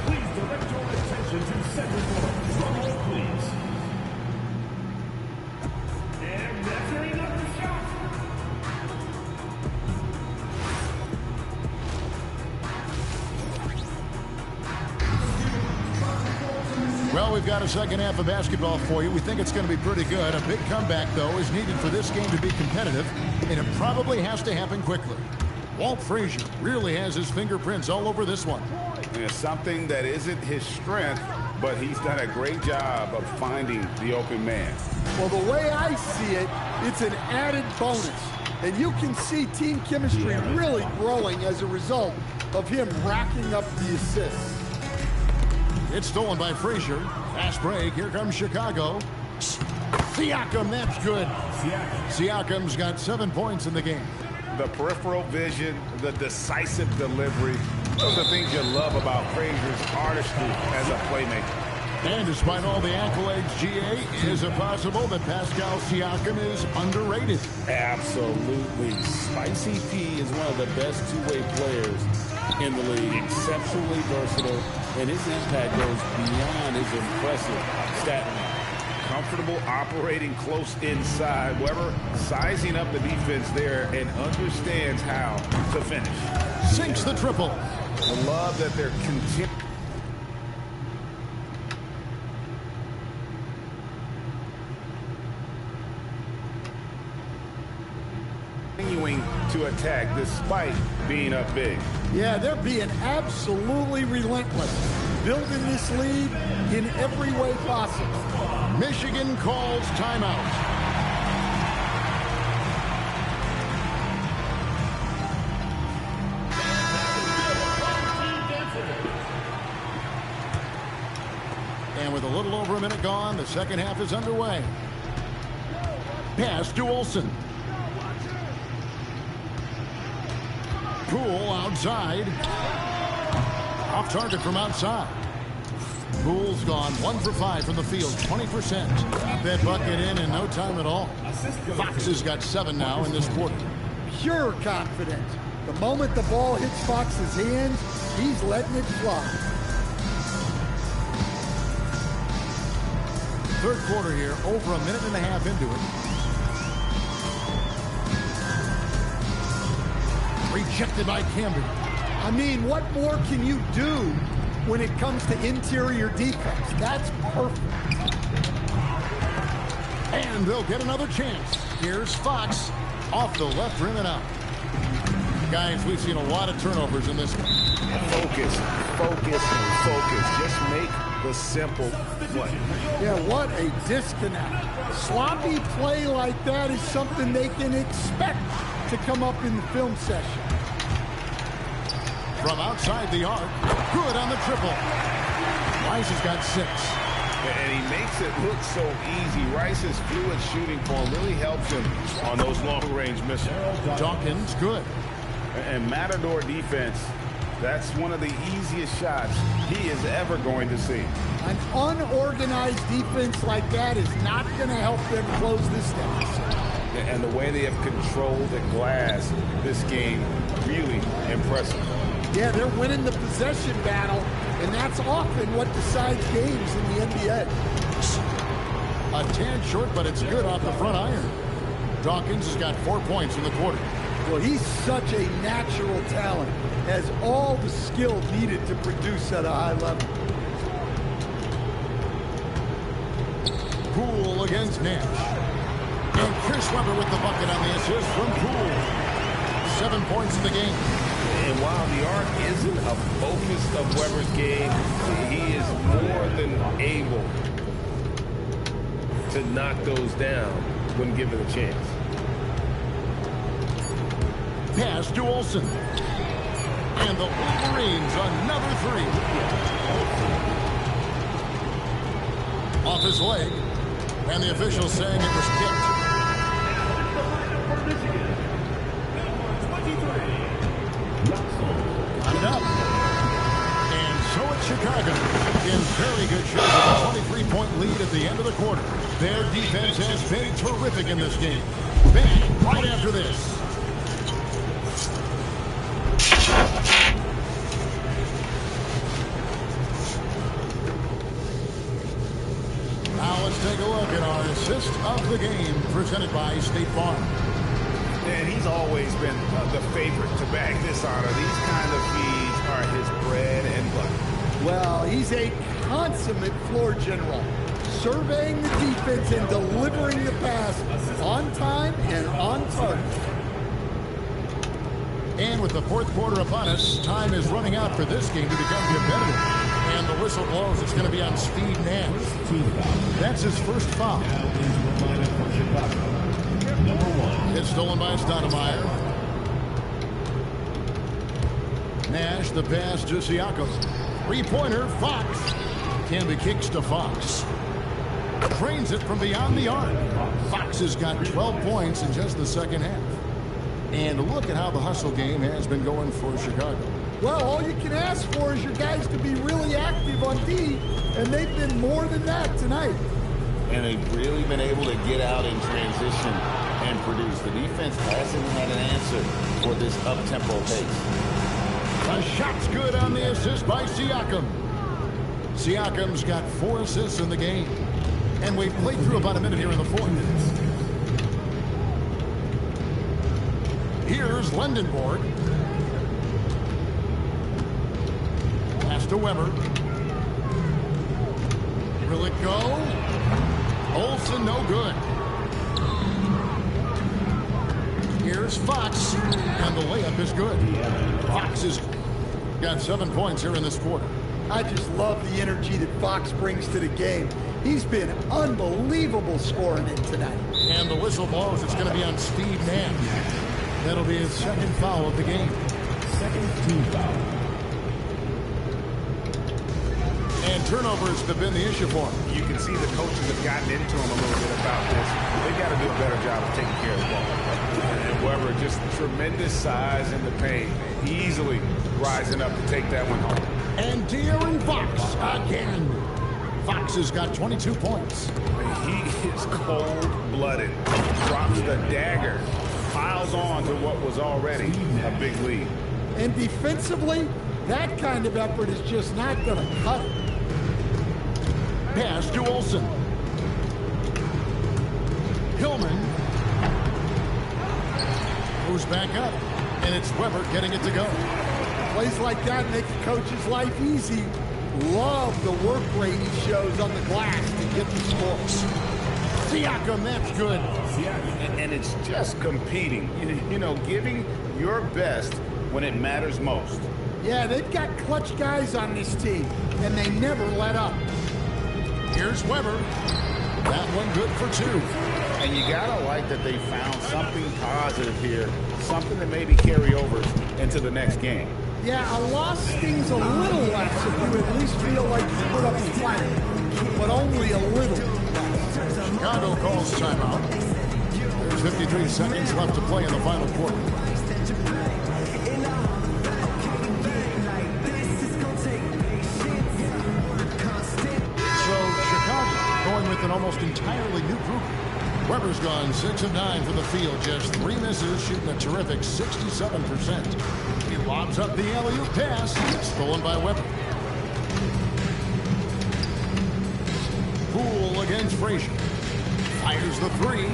E: Please direct your attention to second quarter. Drum roll, please. And that's it, up the shot.
B: Well, we've got a second half of basketball for you. We think it's going to be pretty good. A big comeback, though, is needed for this game to be competitive, and it probably has to happen quickly. Walt Frazier really has his fingerprints all over this one.
F: It's something that isn't his strength, but he's done a great job of finding the open man.
D: Well, the way I see it, it's an added bonus. And you can see team chemistry really growing as a result of him racking up the assists.
B: It's stolen by Frazier. Fast break. Here comes Chicago. Siakam, that's good. Siakam's got 7 points in the game.
F: The peripheral vision, the decisive delivery, those are things you love about Frazier's artistry as a playmaker.
B: And despite all the accolades, GA, is it possible that Pascal Siakam is underrated?
C: Absolutely. Spicy P is one of the best two-way players in the league. Exceptionally versatile, and his impact goes beyond his impressive stat line.
F: Comfortable operating close inside. Weber sizing up the defense there and understands how to finish.
B: Sinks the triple.
F: I love that they're continuing to attack despite being up big.
D: Yeah, they're being absolutely relentless, building this lead in every way possible.
B: Michigan calls timeout. And with a little over a minute gone, the second half is underway. Pass to Olsen. Poole outside. Off target from outside. Poole's gone 1 for 5 from the field, 20%. Got that bucket in no time at all. Fox has got 7 now in this quarter.
D: Pure confidence. The moment the ball hits Fox's hands, he's letting it fly.
B: Third quarter here, over a minute and a half into it. Rejected by Camby.
D: I mean, what more can you do when it comes to interior defense? That's perfect.
B: And they'll get another chance. Here's Fox off the left rim and out. Guys, we've seen a lot of turnovers in this one.
G: Focus, focus, focus. Just make the simple play.
D: Yeah, what a disconnect. Sloppy play like that is something they can expect to come up in the film session.
B: From outside the arc, good on the triple. Rice has got 6.
F: And he makes it look so easy. Rice's fluid shooting form really helps him on those long-range missiles.
B: Dawkins, good.
F: And Matador defense, that's one of the easiest shots he is ever going to see.
D: An unorganized defense like that is not going to help them close this deficit.
F: And the way they have controlled the glass this game, really impressive.
D: Yeah, they're winning the possession battle, and that's often what decides games in the NBA.
B: A tad short, but it's good off the front iron. Dawkins has got 4 points in the quarter.
D: Well, he's such a natural talent, has all the skill needed to produce at a high level.
B: Poole against Nash. And Chris Webber with the bucket on the assist from Poole. 7 points in the game.
G: And while the arc isn't a focus of Weber's game, he is more than able to knock those down when given a chance.
B: Pass to Olsen. And the Wolverines another 3. Off his leg. And the officials saying it was kicked. Got it up. And so it's Chicago in very good shape with a 23-point lead at the end of the quarter. Their defense has been terrific in this game. Back right after this. Now let's take a look at our assist of the game presented by State Farm.
F: And he's always been the favorite to bag this honor. These kind of feeds are his bread and butter.
D: Well, he's a consummate floor general, surveying the defense and delivering the pass on time and on target.
B: And with the fourth quarter upon us, time is running out for this game to become competitive. And the whistle blows. It's going to be on Steve Nash. That's his first foul.
E: Now into the lineup for Chicago. Number 1.
B: It's stolen by Stoudemire. Nash, the pass to Siakam. Three-pointer, Fox. Can be kicks to Fox. Trains it from beyond the arc. Fox has got 12 points in just the second half. And look at how the hustle game has been going for Chicago.
D: Well, all you can ask for is your guys to be really active on D, and they've been more than that tonight.
F: And they've really been able to get out in transition and produce. The defense hasn't had an answer for this up-tempo pace.
B: A shot's good on the assist by Siakam. Siakam's got 4 assists in the game. And we've played through about a minute here in the fourth. Here's Lendenborg. Pass to Weber. Will it go? Olsen, no good. Here's Fox, and the layup is good. Fox has got 7 points here in this quarter.
D: I just love the energy that Fox brings to the game. He's been unbelievable scoring it tonight.
B: And the whistle blows. It's going to be on Steve Nash. That'll be his second foul of the game.
E: Second team foul.
B: And turnovers have been the issue for him.
G: You can see the coaches have gotten into him a little bit about this. They've got to do a better job of taking care of the ball. And Weber, just tremendous size in the paint, easily rising up to take that one home.
B: And De'Aaron Fox again. Fox has got 22 points.
G: He is cold-blooded. Drops the dagger. Piles on to what was already a big lead.
D: And defensively, that kind of effort is just not going to cut it.
B: Pass to Olsen. Hillman moves back up, and it's Weber getting it to go.
D: Plays like that make the coach's life easy. Love the work rate he shows on the glass to get the scores.
B: Siakam, that's good.
F: And it's just competing. You know, giving your best when it matters most.
D: Yeah, they've got clutch guys on this team, and they never let up.
B: Here's Weber. That one good for 2.
F: And you gotta like that they found something positive here, something that maybe carry over into the next game.
D: Yeah, a loss stings a little less if you at least feel like you put up a fight, but only a little.
B: Chicago calls timeout. There's 53 seconds left to play in the final quarter. So Chicago going with an almost entirely new group. Weber's gone 6 of 9 for the field, just 3 misses, shooting a terrific 67%. He lobs up the alley-oop pass, stolen by Weber. Poole against Frazier. Fires the 3,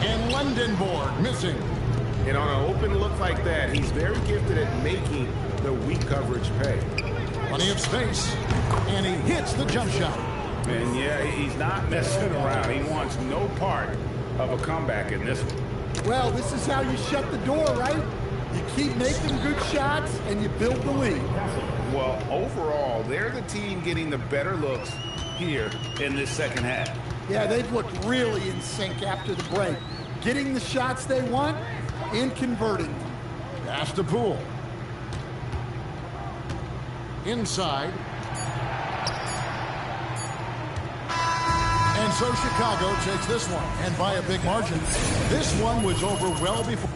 B: and Lendenborg missing.
F: And on an open look like that, he's very gifted at making the weak coverage pay.
B: Plenty of space, and he hits the jump shot.
F: And yeah, he's not messing around. He wants no part of a comeback in this one.
D: Well, this is how you shut the door, right? You keep making good shots, and you build the lead.
F: Well, overall, they're the team getting the better looks here in this second half.
D: Yeah, they've looked really in sync after the break. Getting the shots they want and converting them.
B: Pass to Poole. Inside. And so Chicago takes this one, and by a big margin. This one was over well before.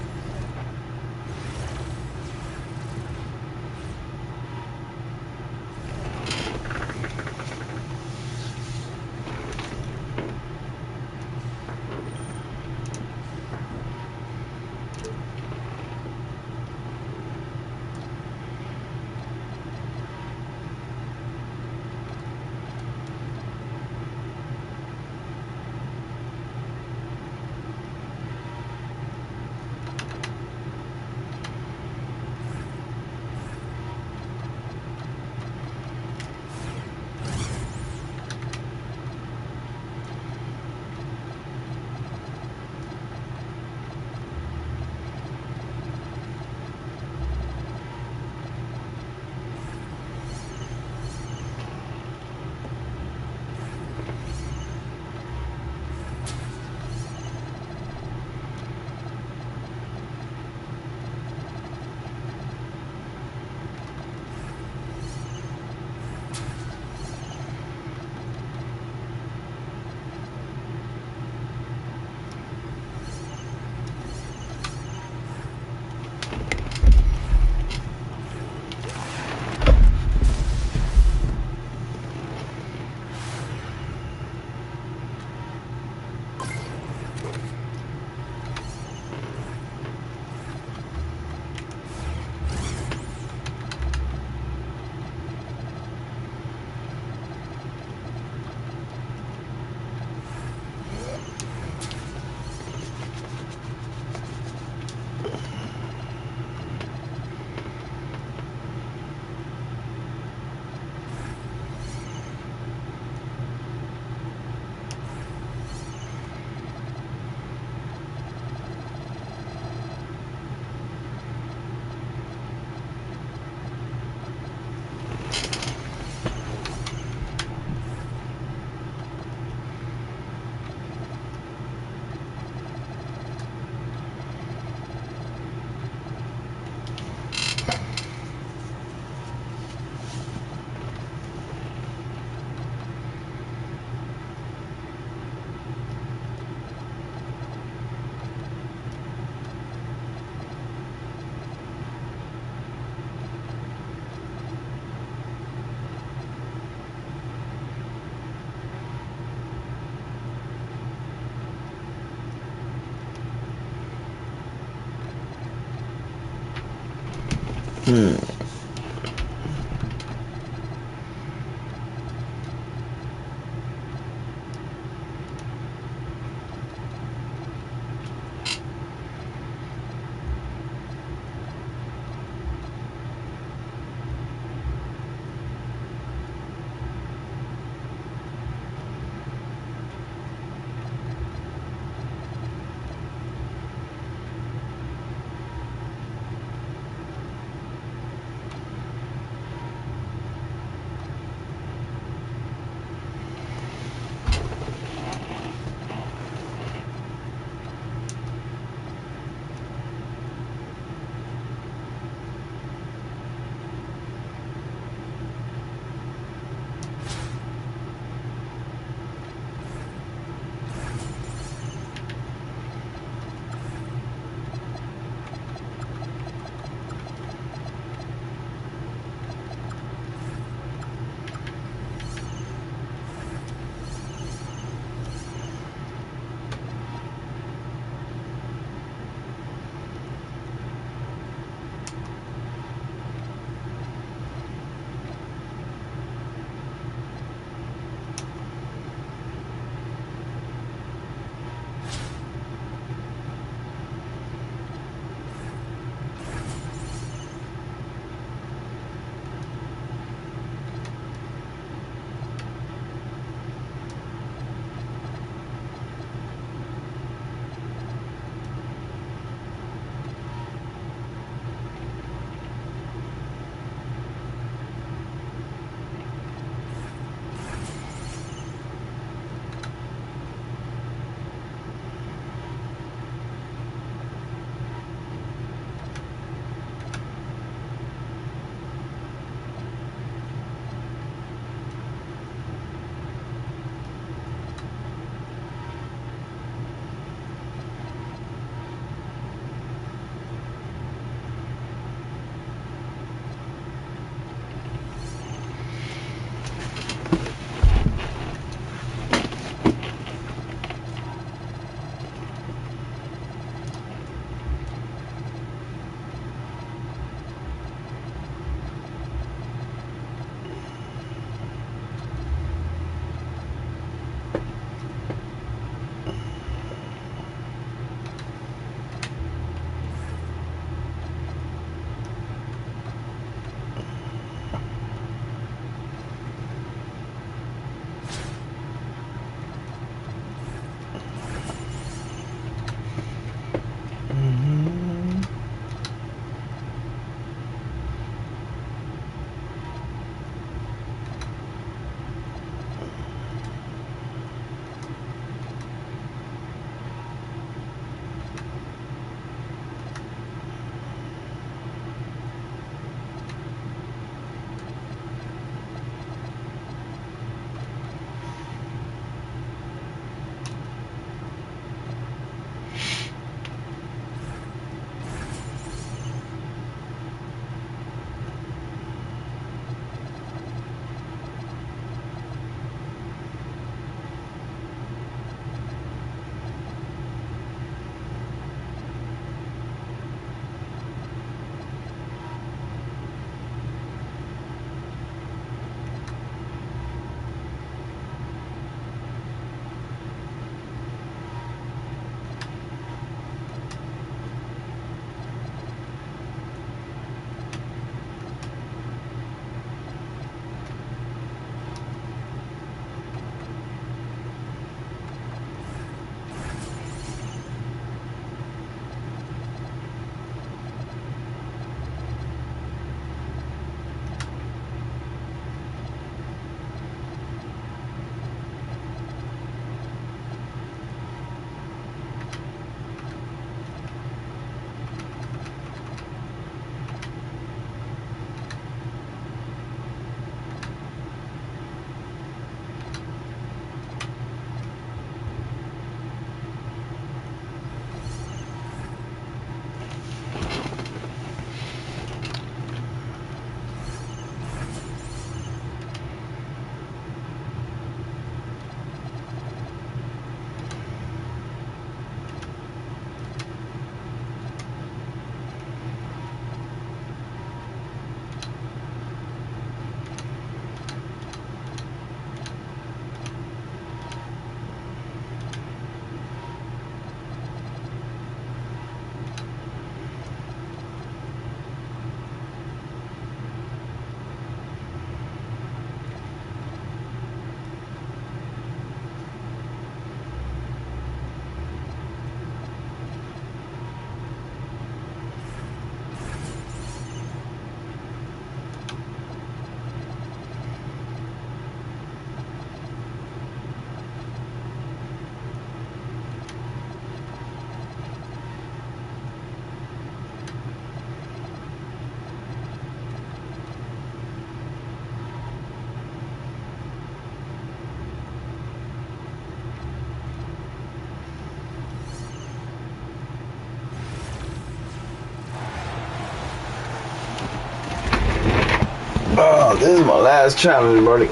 A: Oh, this is my last challenge, buddy.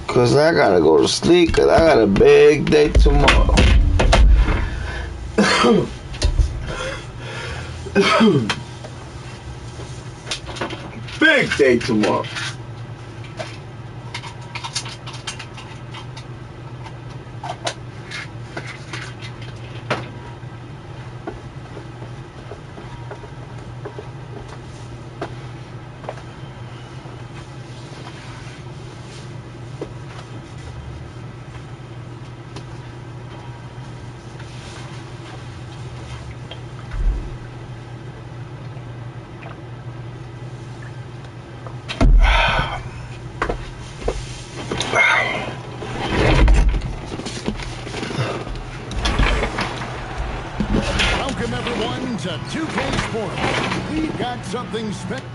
A: Cause I gotta go to sleep. Cause I got a big day tomorrow. Big day tomorrow.
B: Welcome, everyone, to 2K Sports. We've got something special.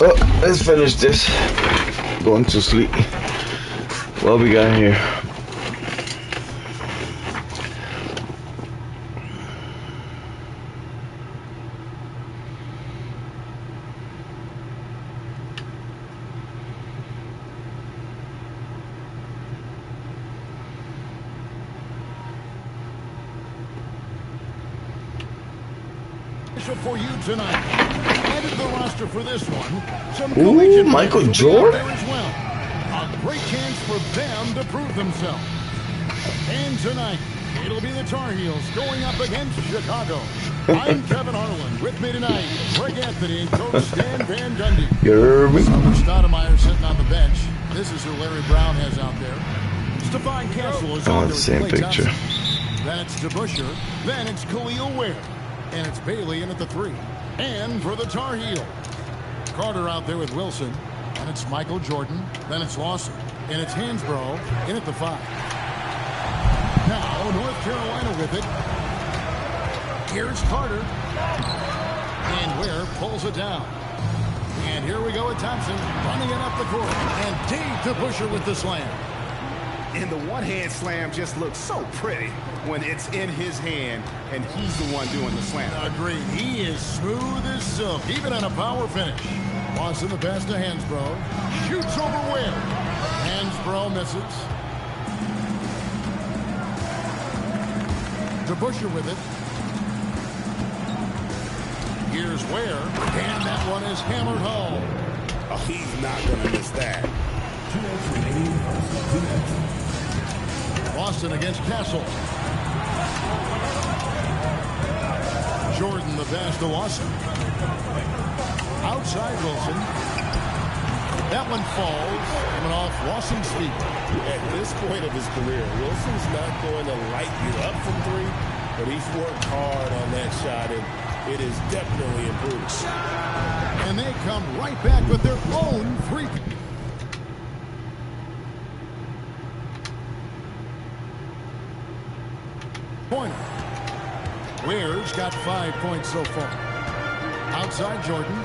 A: Oh, let's finish this. Going to sleep. What we got here?
B: For you tonight. Added to the roster for this one. Some
A: Ooh, Michael Jordan.
B: As well. A great chance for them to prove themselves. And tonight, it'll be the Tar Heels going up against Chicago. I'm Kevin Harlan. With me tonight, Greg Anthony and Coach Stan Van Gundy. Stoudemire sitting on the bench. This is who Larry Brown has out there. Stephon Castle is on
A: the same picture.
B: That's DeBuscher. Then it's Khalil Ware. And it's Bailey in at the 3. And for the Tar Heel, Carter out there with Wilson. And it's Michael Jordan. Then it's Lawson. And it's Hansbrough in at the 5. Now, North Carolina with it. Here's Carter. and Ware pulls it down. And here we go with Thompson running it up the court. And Dave DeBusschere with the slam.
F: And the one-hand slam just looks so pretty when it's in his hand and he's the one doing the slam.
B: Agreed. He is smooth as silk, even on a power finish. Watson the pass to Hansbrough. Shoots over Ware. Hansbrough misses. DeBusschere with it. Here's Ware. And that one is hammered home.
F: Oh, he's not going to miss that.
E: 2 minutes remaining. 2 minutes.
B: Boston against Castle. Jordan the pass to Lawson. Outside Wilson. That one falls. Coming off Lawson's feet.
C: At this point of his career, Wilson's not going to light you up from three, but he's worked hard on that shot, and it is definitely improved.
B: And they come right back with their own three. Pointer. Ware's got 5 points so far. Outside Jordan.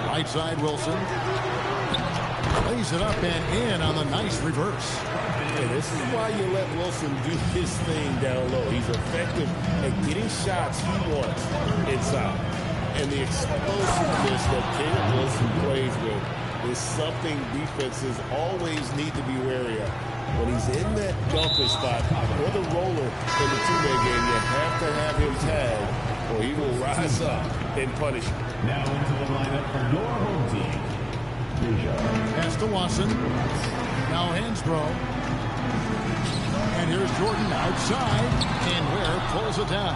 B: Right side Wilson. Lays it up and in on the nice reverse.
C: And this is why you let Wilson do his thing down low. He's effective at getting shots he wants inside. And the explosiveness that Caleb Wilson plays with is something defenses always need to be wary of. When he's in that dunker spot or the roller in the two-man game, you have to have him tagged or he will rise up and punish you.
E: Now into the lineup for your home team.
B: Pass to Watson. Now Hansbrough. And here's Jordan outside. And Ware pulls it down.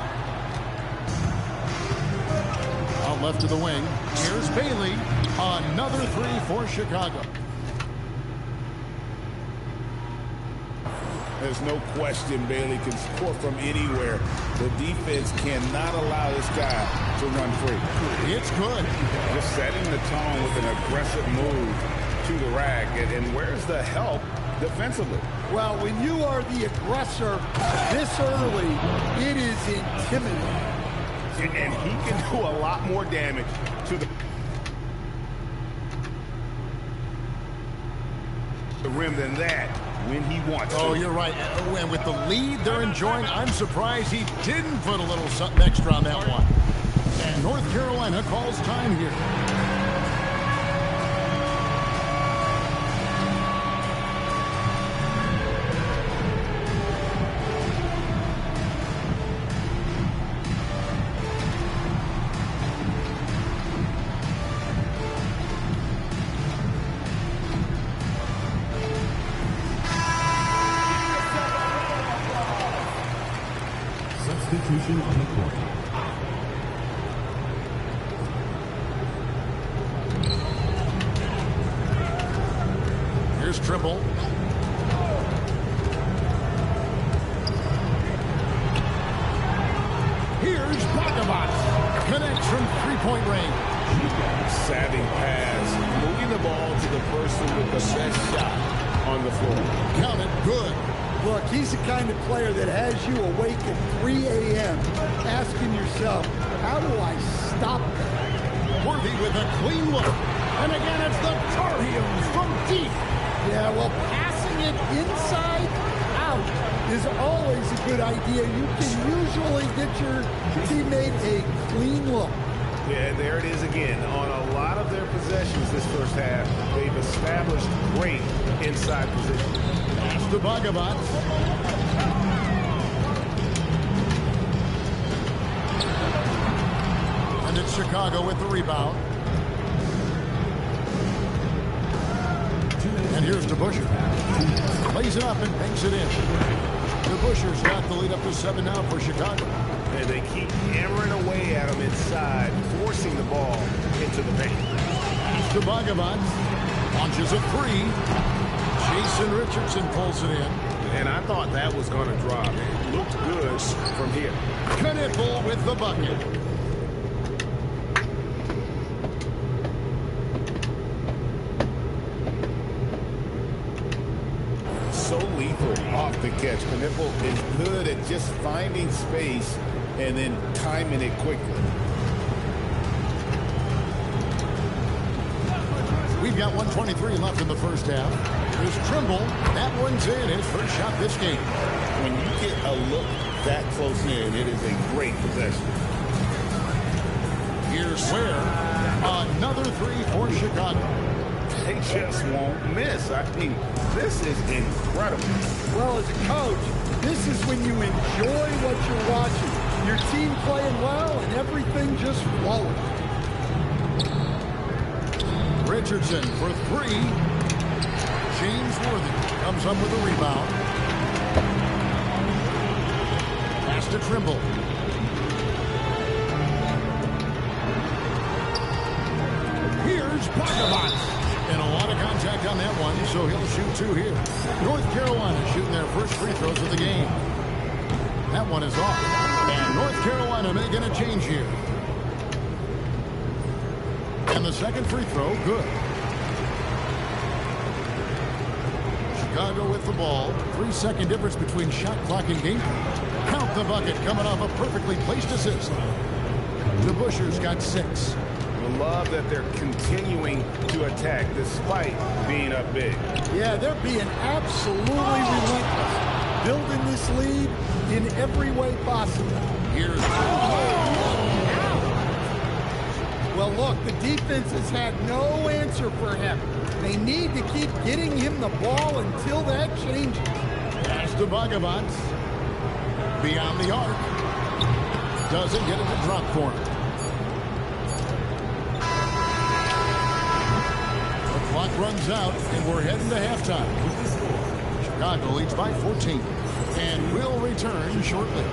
B: Out left to the wing. Here's Bailey. Another three for Chicago.
F: There's no question Bailey can score from anywhere. The defense cannot allow this guy to run free.
B: It's good.
F: Just setting the tone with an aggressive move to the rack. And where's the help defensively?
D: Well, when you are the aggressor this early, it is intimidating.
F: And he can do a lot more damage to the rim than that when he wants to.
B: Oh, you're right. And with the lead they're enjoying, I'm surprised he didn't put a little something extra on that one. And North Carolina calls time here.
E: Substitution on the court.
B: Here's Trimble. Here's Bogomaz. Connects from three-point range.
C: Savvy pass, moving the ball to the person with the best shot on the floor.
B: Count it. Good.
D: Look, he's the kind of player that has you awake at 3 a.m. asking yourself, how do I stop that?
B: Worthy with a clean look. And again, it's the Tar Heels from deep.
D: Yeah, well, passing it inside out is always a good idea. You can usually get your teammate a clean look.
F: Yeah, there it is again. On a lot of their possessions this first half, they've established great inside position.
B: Pass to Bogomaz. And it's Chicago with the rebound. And here's DeBusschere. Lays it up and banks it in. DeBusschere's got the lead up to 7 now for Chicago.
F: And they keep hammering away at him inside, forcing the ball into the paint.
B: Pass to Bogomaz. Launches a three. Jason Richardson pulls it in.
F: And I thought that was going to drop. It looked good from here.
B: Knipple with the bucket.
F: So lethal off the catch. Knipple is good at just finding space and then timing it quickly.
B: We've got 1:23 left in the first half. Here's Trimble. That one's in. His first shot this game.
F: When you get a look that close in, it is a great possession.
B: Here's Ware. Another three for Chicago.
F: They just won't miss. I mean, this is incredible.
D: Well, as a coach, this is when you enjoy what you're watching. Your team playing well and everything just flowing.
B: Richardson for three. James Worthy comes up with a rebound. Pass to Trimble. Here's Bogavant. And a lot of contact on that one, so he'll shoot two here. North Carolina shooting their first free throws of the game. That one is off. And North Carolina making a change here. And the second free throw, good. Chicago with the ball. 3-second difference between shot clock and game clock. Count the bucket coming off a perfectly placed assist. The Bushers got 6.
F: I love that they're continuing to attack despite being up big.
D: Yeah, they're being absolutely relentless. Building this lead in every way possible.
B: Here's
D: Well, look, the defense has had no answer for him. They need to keep getting him the ball until that changes.
B: pass to Bogavant. Beyond the arc. Doesn't get it to drop for him. The clock runs out, and we're heading to halftime. Chicago leads by 14, and will return shortly.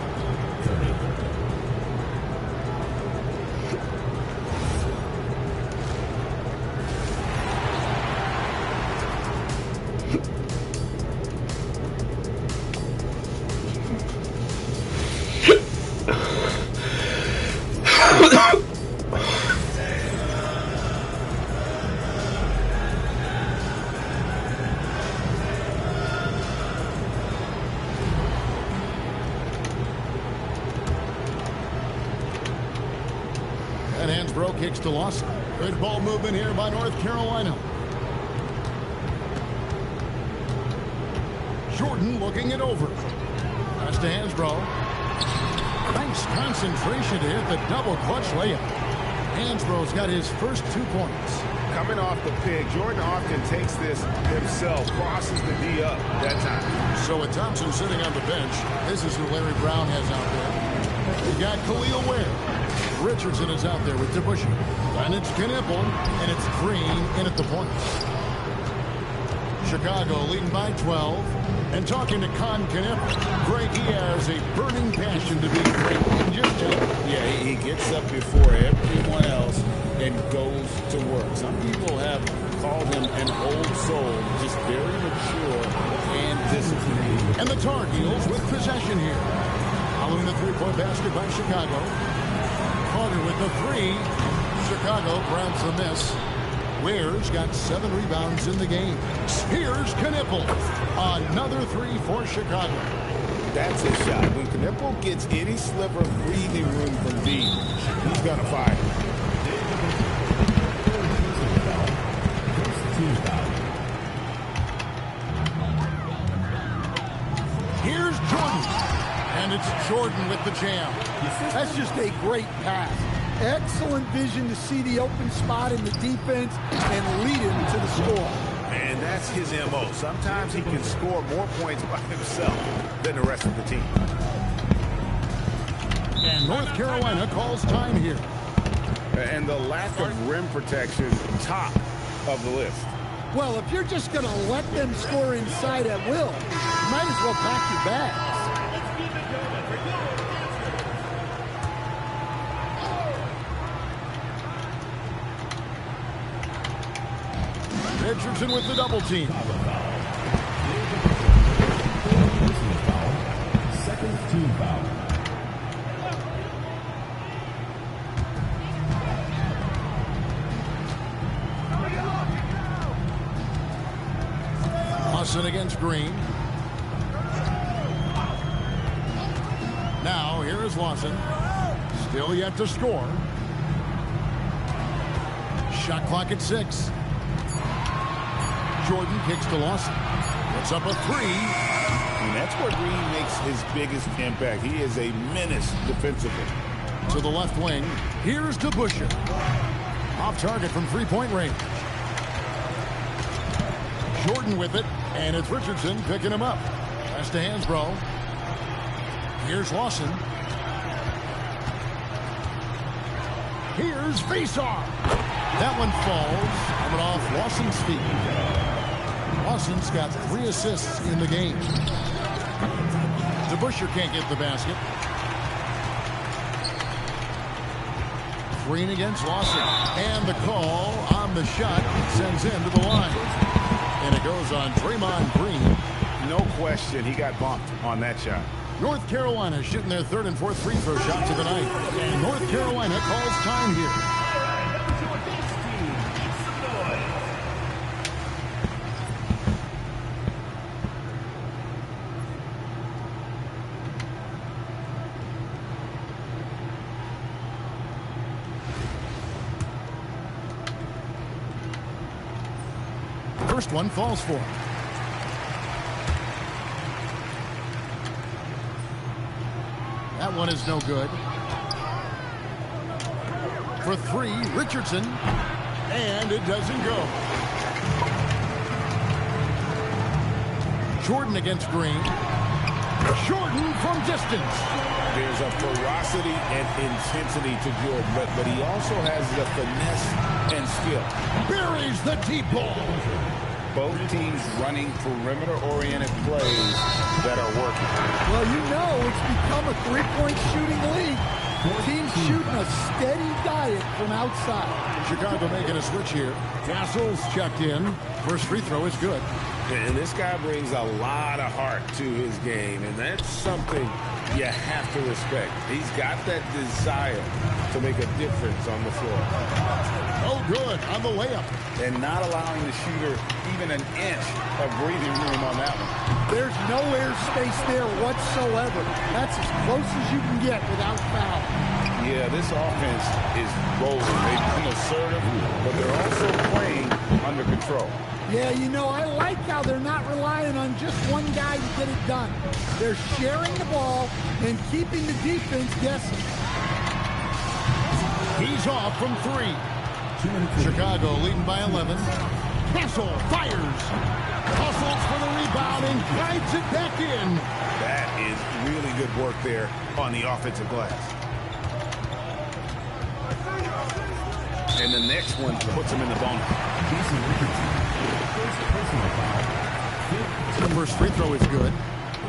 B: And Hansbrough kicks to Lawson. Good ball movement here by North Carolina. Jordan looking it over. Pass to Hansbrough. Nice concentration to hit the double clutch layup. Hansbrough's got his first 2 points.
F: Coming off the pick, Jordan often takes this himself, crosses the D up that time.
B: So with Thompson sitting on the bench, this is who Larry Brown has out there. We got Khalil Ware. Richardson is out there with DeBusschere. And it's Knipple, and it's Green in at the points. Chicago leading by 12. And talking to Con Knipple, Greg, he has a burning passion to be great.
F: Yeah, he gets up before everyone else and goes to work. Some people have called him an old soul, just very mature and disciplined.
B: And the Tar Heels with possession here. Following the three-point basket by Chicago. Carter with the three. Chicago grabs the miss. Ware's got 7 rebounds in the game. Here's Knipple. Another three for Chicago.
F: That's a shot. When Knipple gets any sliver of breathing room from deep, he's going to fire.
B: Here's Jordan. And it's Jordan with the jam.
D: That's just a great pass. Excellent vision to see the open spot in the defense and lead him to the score.
G: And that's his MO. Sometimes he can score more points by himself than the rest of the team.
B: And North Carolina calls time here.
F: And the lack of rim protection, top of the list.
D: Well, if you're just going to let them score inside at will, you might as well pack your bags.
B: Richardson with the double team.
E: Second team foul.
B: Lawson against Green. Now here Here's Lawson. Still yet to score. Shot clock at 6. Jordan kicks to Lawson. It's up a 3.
F: And that's where Green makes his biggest impact. He is a menace defensively.
B: To the left wing. Here's DeBusschere. Off target from 3-point range. Jordan with it. And it's Richardson picking him up. Pass to Hansbrough. Here's Lawson. Here's Faceoff. That one falls. Coming off Lawson's feet. Lawson's got 3 assists in the game. DeBusschere can't get the basket. Green against Lawson. And the call on the shot sends him to the line. And it goes on Draymond Green.
F: No question, he got bumped on that shot.
B: North Carolina shooting their 3rd and 4th free throw shots of the night. And North Carolina calls time here. First one falls for him. That one is no good. For 3, Richardson. And it doesn't go. Jordan against Green. Jordan from distance.
F: There's a ferocity and intensity to Jordan, but he also has the finesse and skill.
B: Buries the deep ball.
F: Both teams running perimeter-oriented plays that are working.
D: Well, you know it's become a three-point shooting league. Teams shooting a steady diet from outside.
B: Chicago making a switch here. Castles checked in. First free throw is good.
F: And this guy brings a lot of heart to his game, and that's something you have to respect. He's got that desire to make a difference on the floor.
B: Oh, good on the layup.
F: And not allowing the shooter even an inch of breathing room on that one.
D: There's no airspace there whatsoever. That's as close as you can get without foul.
F: Yeah, this offense is rolling. They've been assertive, but they're also playing under control.
D: Yeah, you know, I like how they're not relying on just one guy to get it done. They're sharing the ball and keeping the defense guessing.
B: He's off from 3. Chicago leading by 11. Castle fires. Hustles for the rebound and guides it back in.
F: That is really good work there on the offensive glass. And the next one puts him in the bonus.
B: The first free throw is good.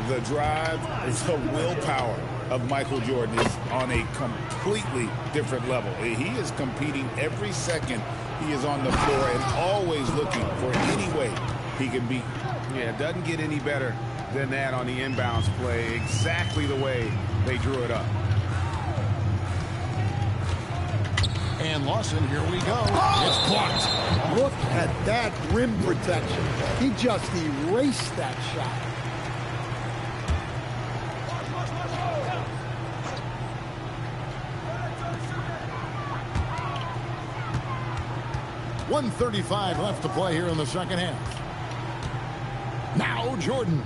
F: The drive, the willpower of Michael Jordan is on a completely different level. He is competing every second he is on the floor and always looking for any way he can beat. Yeah, it doesn't get any better than that on the inbounds play. Exactly the way they drew it up.
B: And Lawson, here we go. It's blocked.
D: Look at that rim protection. He just erased that shot.
B: .135 left to play here in the second half. Now Jordan.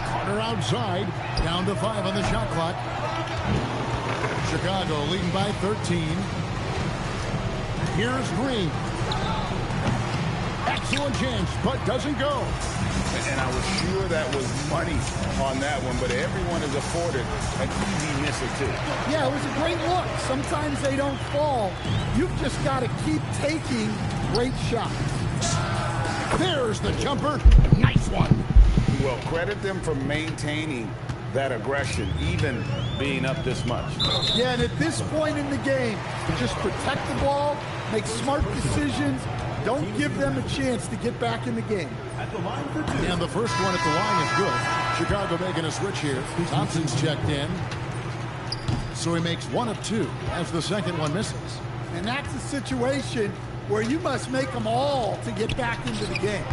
B: Carter outside. Down to 5 on the shot clock. Chicago leading by 13. Here's Green. Excellent chance, but doesn't go.
F: And I was sure that was money on that one, but everyone is afforded an easy miss or two.
D: Yeah, it was a great look. Sometimes they don't fall. You've just got to keep taking great shots.
B: There's the jumper. Nice one.
F: Well, credit them for maintaining that aggression, even being up this much.
D: Yeah, and at this point in the game, just protect the ball, make smart decisions, don't give them a chance to get back in the game.
B: And the first one at the line is good. Chicago making a switch here. Thompson's checked in. So he makes 1 of 2 as the second one misses.
D: And that's a situation where you must make them all to get back into the game.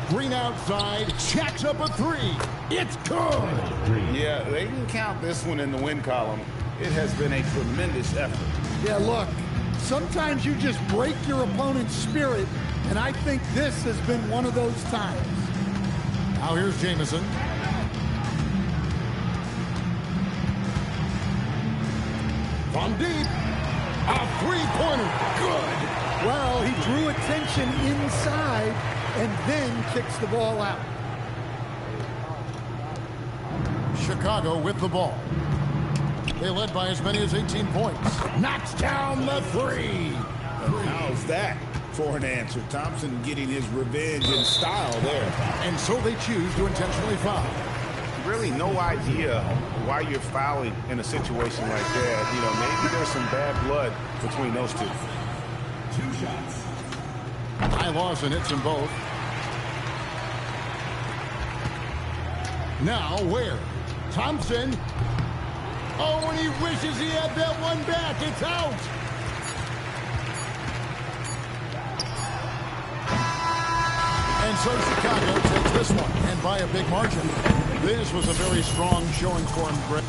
B: Green outside, jacks up a three. It's good.
F: Yeah, they can count this one in the win column. It has been a tremendous effort.
D: Yeah, look, sometimes you just break your opponent's spirit, and I think this has been one of those times.
B: Now here's Jamison. From deep, a three-pointer, good.
D: Well, he drew attention inside and then kicks the ball out.
B: Chicago with the ball. They led by as many as 18 points. Knocks down the three.
F: How's that for an answer? Thompson getting his revenge in style there.
B: And so they choose to intentionally foul.
F: Really no idea why you're fouling in a situation like that. You know, maybe there's some bad blood between those two.
E: 2 shots.
B: High Lawson hits them both. Now where? Thompson. Oh, and he wishes he had that one back. It's out. And so Chicago takes this one, and by a big margin. This was a very strong showing for him, Greg.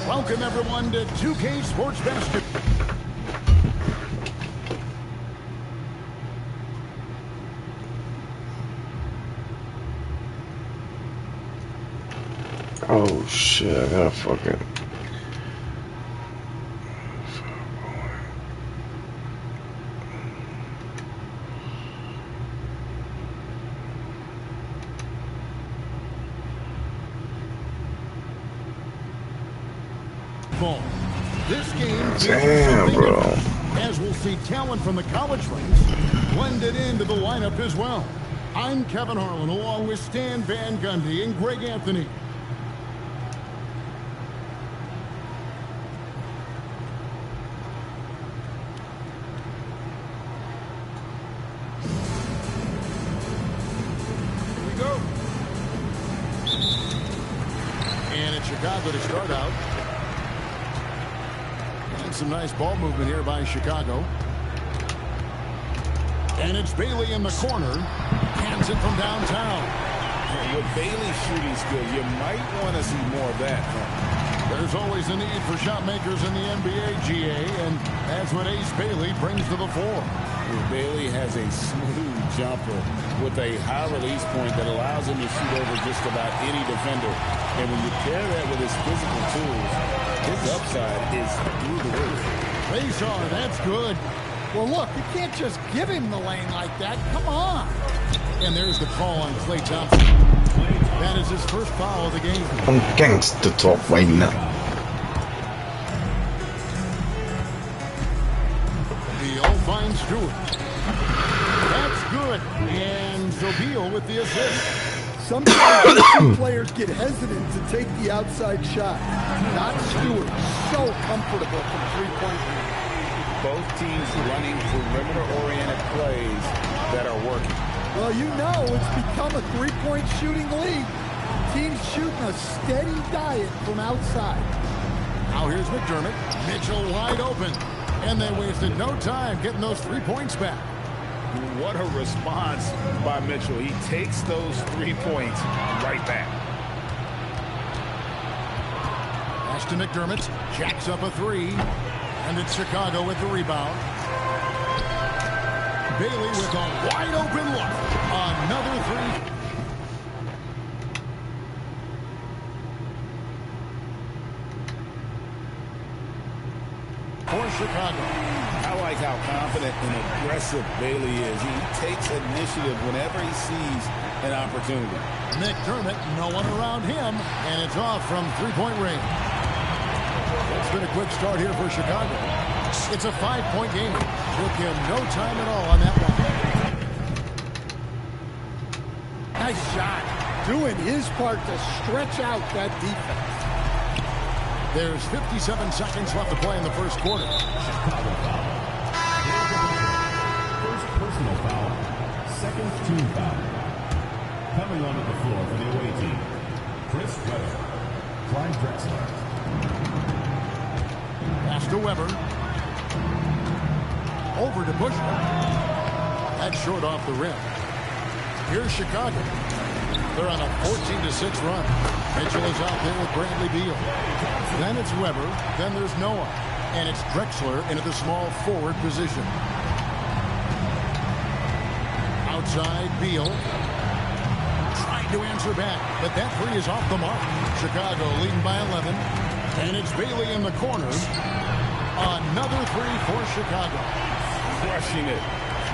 B: Welcome, everyone, to 2K Sports Basketball.
A: Oh shit, I gotta fucking...
B: This game
A: damn, bro.
B: As we'll see talent from the college ranks blended into the lineup as well. I'm Kevin Harlan along with Stan Van Gundy and Greg Anthony. Here we go. And it's Chicago to start out. Some nice ball movement here by Chicago. And it's Bailey in the corner. Hands it from downtown.
F: With Bailey's shooting skill, you might want to see more of that.
B: There's always a need for shot makers in the NBA, GA, and that's what Ace Bailey brings to the fore.
C: Bailey has a smooth jumper with a high release point that allows him to shoot over just about any defender. And when you pair that with his physical tools, his upside is through the roof.
B: Face on, that's good.
D: Well, look, you can't just give him the lane like that. Come on.
B: And there's the call on Klay Thompson. That is his first foul of the game.
A: I'm gangster talk right now.
B: Beal finds Stewart. That's good. And Zobeel with the assist.
D: Sometimes two players get hesitant to take the outside shot. Not Stewart. So comfortable from three-point range.
F: Both teams running perimeter-oriented plays that are working.
D: Well, you know it's become a three-point shooting league. Teams shooting a steady diet from outside.
B: Now here's McDermott. Mitchell wide open. And they wasted no time getting those 3 points back.
F: What a response by Mitchell. He takes those 3 points right back.
B: Pass to McDermott. Jacks up a three. And it's Chicago with the rebound. Bailey with a wide open look. Another three. For Chicago.
F: I like how confident and aggressive Bailey is. He takes initiative whenever he sees an opportunity.
B: McDermott, no one around him, and it's off from three-point range. It's been a quick start here for Chicago. It's a 5-point game. Took him no time at all on that one.
D: Nice shot. Doing his part to stretch out that defense.
B: There's 57 seconds left to play in the first quarter.
E: Chicago foul. First personal foul. Second team foul. Coming onto the floor for the away team, Chris Webber. Clyde Drexler.
B: Pass to Weber. Over to Bushman. That's short off the rim. Here's Chicago. They're on a 14-6 run. Mitchell is out there with Bradley Beal. Then it's Weber. Then there's Noah. And it's Drexler into the small forward position. Outside, Beal. Trying to answer back, but that three is off the mark. Chicago leading by 11. And it's Bailey in the corner. Another three for Chicago.
F: Crushing it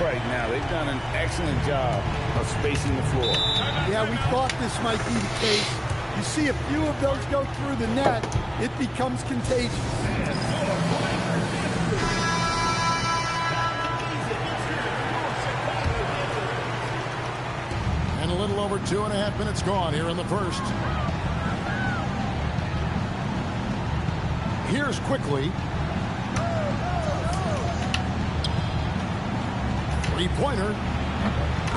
F: right now. They've done an excellent job of spacing the floor.
D: Yeah, we thought this might be the case. You see a few of those go through the net, it becomes contagious.
B: And a little over 2.5 minutes gone here in the first. Here's quickly. Three-pointer.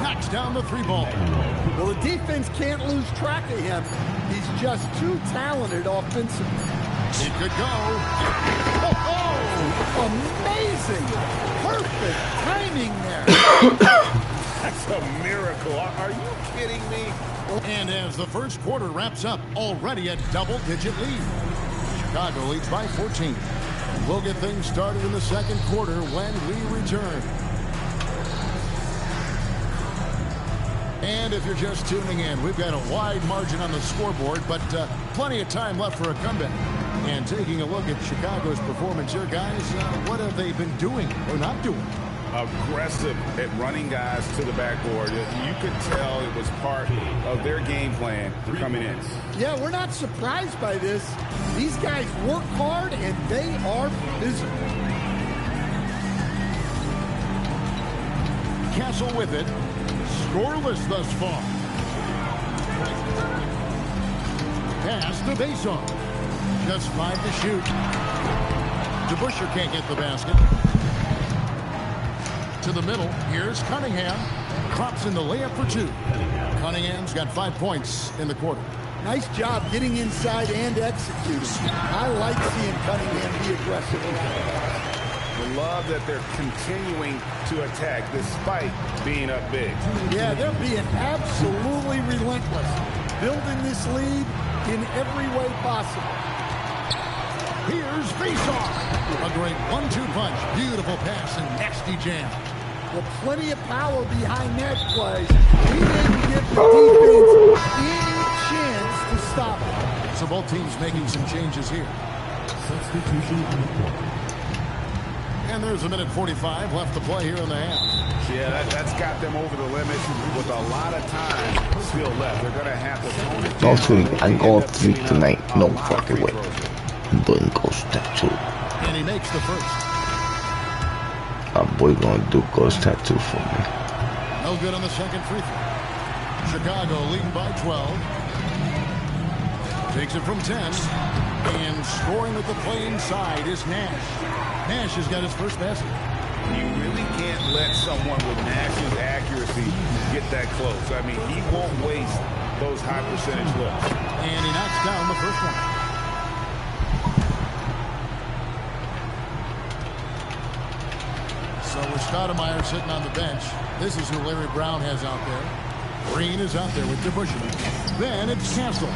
B: Knocks down the three ball.
D: Well, the defense can't lose track of him. He's just too talented offensively.
B: It could go.
D: Oh, amazing. Perfect timing there.
F: That's a miracle. Are you kidding me?
B: And as the first quarter wraps up, already a double-digit lead. Chicago leads by 14. We'll get things started in the second quarter when we return. And if you're just tuning in, we've got a wide margin on the scoreboard, but plenty of time left for a comeback. And taking a look at Chicago's performance here, guys, what have they been doing or not doing?
F: Aggressive at running guys to the backboard. You could tell it was part of their game plan coming in.
D: Yeah, we're not surprised by this. These guys work hard and they are physical.
B: Castle with it. Scoreless thus far. Pass the base off. Just 5 to shoot. DeBusschere can't get the basket. To the middle. Here's Cunningham. Drops in the layup for 2. Cunningham's got 5 points in the quarter.
D: Nice job getting inside and executing. I like seeing Cunningham be aggressive.
F: I love that they're continuing to attack despite being up big.
D: Yeah, they're being absolutely relentless. Building this lead in every way possible.
B: Here's face-off. A great 1-2 punch. Beautiful pass and nasty jam.
D: Well, plenty of power behind that play. He didn't give the defense any chance to stop it.
B: So both teams making some changes here.
E: Substitution on the court.
B: And there's 1:45 left to play here in the half.
F: Yeah, that's got them over the limit with a lot of time still left. They're going to have to tone it down.
A: No sleep. I'm going to sleep tonight. No fucking way. I'm doing ghost tattoo.
B: And he makes the first.
A: My boy gonna do ghost tattoo for me.
B: No good on the second free throw. Chicago leading by 12. Takes it from 10. And scoring with the play inside is Nash. Nash has got his first basket.
F: You really can't let someone with Nash's accuracy get that close. I mean, he won't waste those high percentage looks.
B: And he knocks down the first one. So with Stoudemire sitting on the bench, this is who Larry Brown has out there. Green is out there with DeBusschere. Then it's Castle.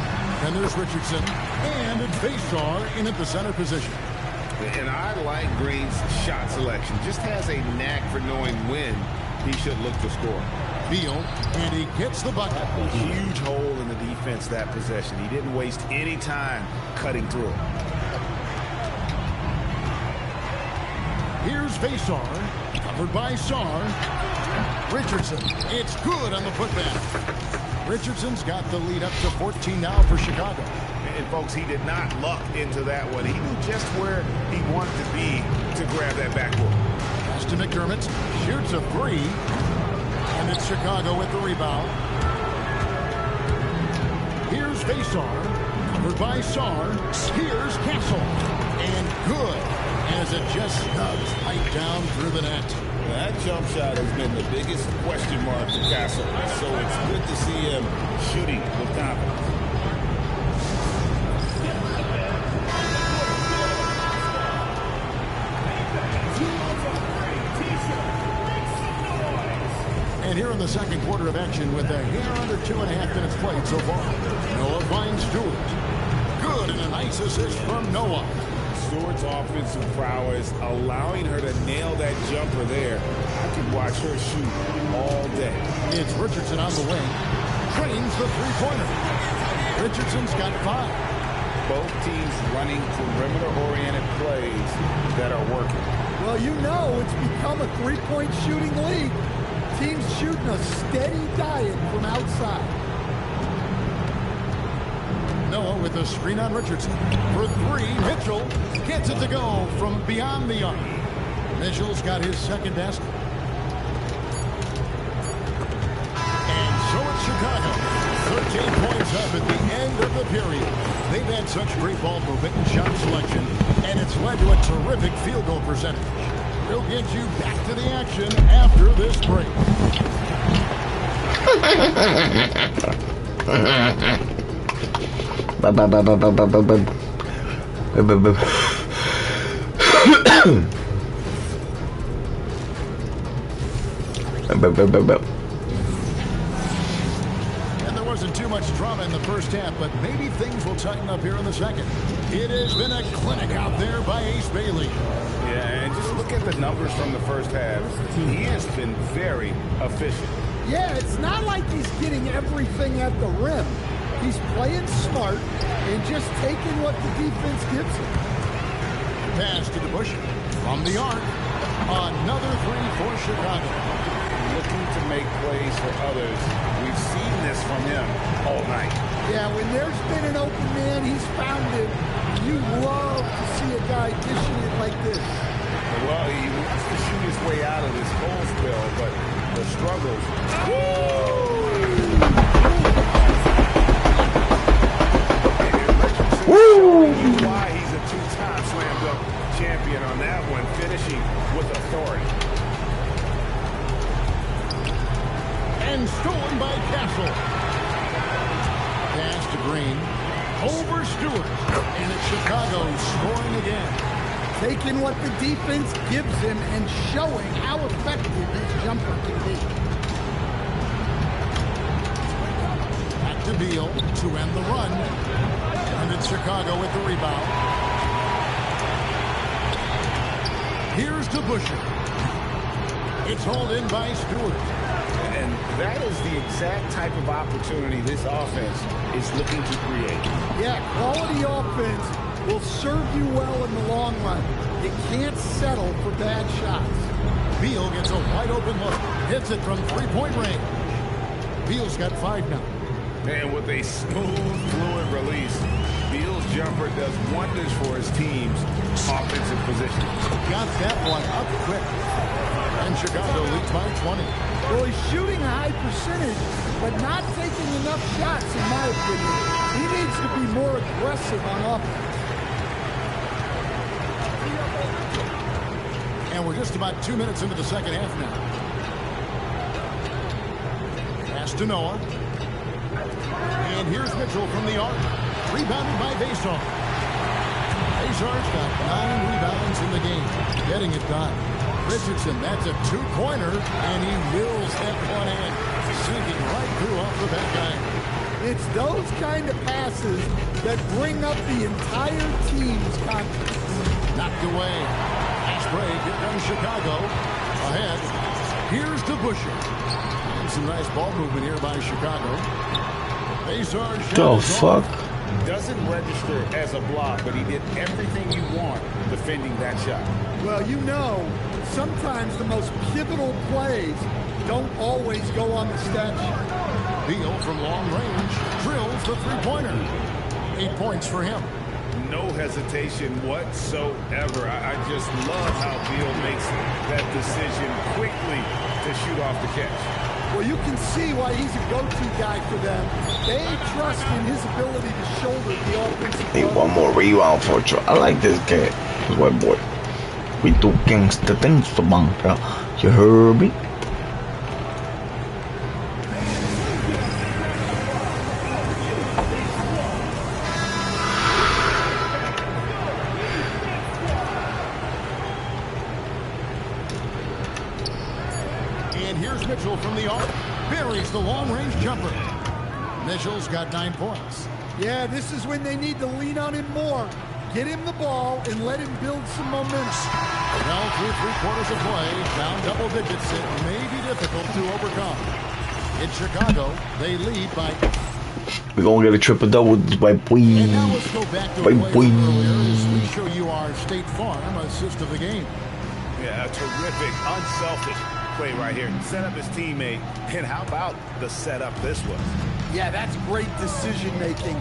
B: And there's Richardson. And Basar in at the center position.
F: And I like Green's shot selection. Just has a knack for knowing when he should look to score.
B: Beal, and he gets the bucket.
F: Huge hole in the defense that possession. He didn't waste any time cutting through it.
B: Here's Basar, covered by Sarr. Richardson, it's good on the putback. Richardson's got the lead up to 14 now for Chicago.
F: And folks, he did not luck into that one. He knew just where he wanted to be to grab that backboard.
B: Pass to McDermott, shoots a three. And it's Chicago with the rebound. Here's Basar, covered by Sarr. Here's Castle, and good, as it just snugs right down through the net.
C: That jump shot has been the biggest question mark for Castle, so it's good to see him shooting with confidence.
B: And here in the second quarter of action with a hair under 2.5 minutes played so far. Noah finds Stewart. Good, and a nice assist from Noah.
C: Stewart's offensive prowess, allowing her to nail that jumper there. I could watch her shoot all day.
B: It's Richardson on the wing. Trains the three-pointer. Richardson's got 5.
F: Both teams running perimeter-oriented plays that are working.
D: Well, you know it's become a three-point shooting league. Teams shooting a steady diet from outside.
B: Noah with a screen on Richardson. For 3, Mitchell gets it to go from beyond the arc. Mitchell's got his second basket. And so it's Chicago. 13 points up at the end of the period. They've had such great ball movement and shot selection, and it's led to a terrific field goal percentage. We'll get you back to the action after this break. And there wasn't too much drama in the first half, but maybe things will tighten up here in the second. It has been a clinic out there by Ace Bailey.
F: Yeah, and just look at the numbers from the first half. He has been very efficient.
D: Yeah, it's not like he's getting everything at the rim. He's playing smart and just taking what the defense gives him.
B: Pass to DeBush from the arc. Another 3 for Chicago.
F: Looking to make plays for others. We've seen this from him all night.
D: Yeah, when there's been an open man, he's found it. You love to see a guy dishing it like this.
F: Well, he wants to shoot his way out of this cold spell, but the struggles. Woo! Why he's a 2-time slam dunk champion on that one, finishing with authority.
B: And stolen by Castle. Pass to Green. Over Stewart. And it's Chicago scoring again.
D: Taking what the defense gives him and showing how effective his jumper can be.
B: Back to Beal to end the run. And it's Chicago with the rebound. Here's DeBusschere. It's hauled in by Stewart.
F: And that is the exact type of opportunity this offense is looking to create.
D: Yeah, quality offense will serve you well in the long run. You can't settle for bad shots.
B: Beal gets a wide open look. Hits it from 3-point range. Beal's got 5 now.
F: And with a smooth, fluid release, Beal's jumper does wonders for his team's offensive position.
B: Got that one up quick. And Chicago leads by 20.
D: Well, he's shooting a high percentage, but not taking enough shots, in my opinion. He needs to be more aggressive on offense.
B: And we're just about 2 minutes into the second half now. Pass to Noah. And here's Mitchell from the arc. Rebounded by Basar. Basar's got 9 rebounds in the game. Getting it done. Richardson, that's a 2-pointer, and he wills that one in. Sinking right through off the back iron.
D: It's those kind of passes that bring up the entire team's confidence.
B: Knocked away. Pass break. Here comes Chicago. Ahead. Here's DeBusschere. And some nice ball movement here by Chicago.
A: The fuck?
F: Doesn't register as a block, but he did everything you want defending that shot.
D: Well, you know, sometimes the most pivotal plays don't always go on the stat sheet.
B: Beal from long range drills the three-pointer. 8 points for him.
F: No hesitation whatsoever. I just love how Beal makes that decision quickly to shoot off the catch.
D: Well, you can see why he's a go-to guy for them. They trust in his ability to shoulder the offensive.
A: Hey, one more rebound for Troy. I like this kid. This white boy. We do gangsta things for Banka. You heard me?
B: And here's Mitchell from the arc. Buries the long-range jumper. Mitchell's got 9 points.
D: Yeah, this is when they need to lean on him more. Get him the ball and let him build some momentum.
B: Well, through 3/4 of play, down double digits, it may be difficult to overcome. In Chicago, they lead by...
A: We're going to get a triple-double, white boy.
B: And now let's go back to
A: White
B: a play
A: boy.
B: earlier as we show you our State Farm assist of the game.
F: Yeah, a terrific, unselfish play right here. Set up his teammate, and how about the setup this was?
D: Yeah, that's great decision-making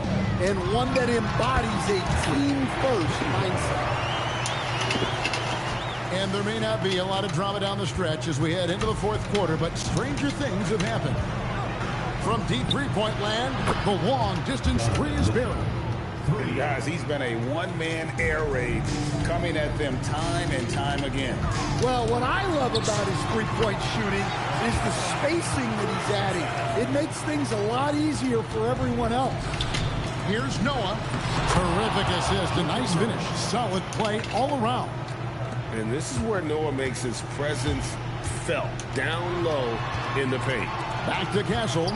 D: and one that embodies a team-first mindset.
B: And there may not be a lot of drama down the stretch as we head into the 4th quarter, but stranger things have happened. From deep three-point land, the long-distance three is buried.
F: Guys, he's been a one-man air raid coming at them time and time again.
D: Well, what I love about his three-point shooting is the spacing that he's adding. It makes things a lot easier for everyone else.
B: Here's Noah. Terrific assist, a nice finish. Solid play all around.
C: And this is where Noah makes his presence felt, down low in the paint.
B: Back to Castle.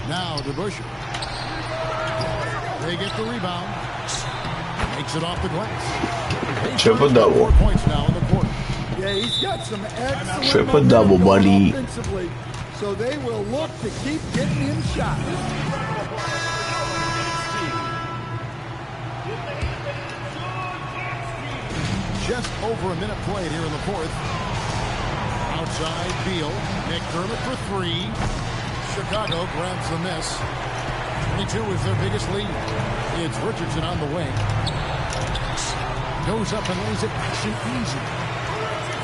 B: Now DeBusschere. They get the rebound. Makes it off the glass.
A: Triple-double.
B: 4 points now in the quarter.
D: Yeah, he's got some excellent
A: Triple-double,
D: momentum
A: buddy.
D: offensively, so they will look to keep getting him shots.
B: Just over a minute played here in the 4th. Outside Beal. McDermott for 3. Chicago grabs the miss. 22 is their biggest lead. It's Richardson on the wing. Goes up and lays it nice and easy.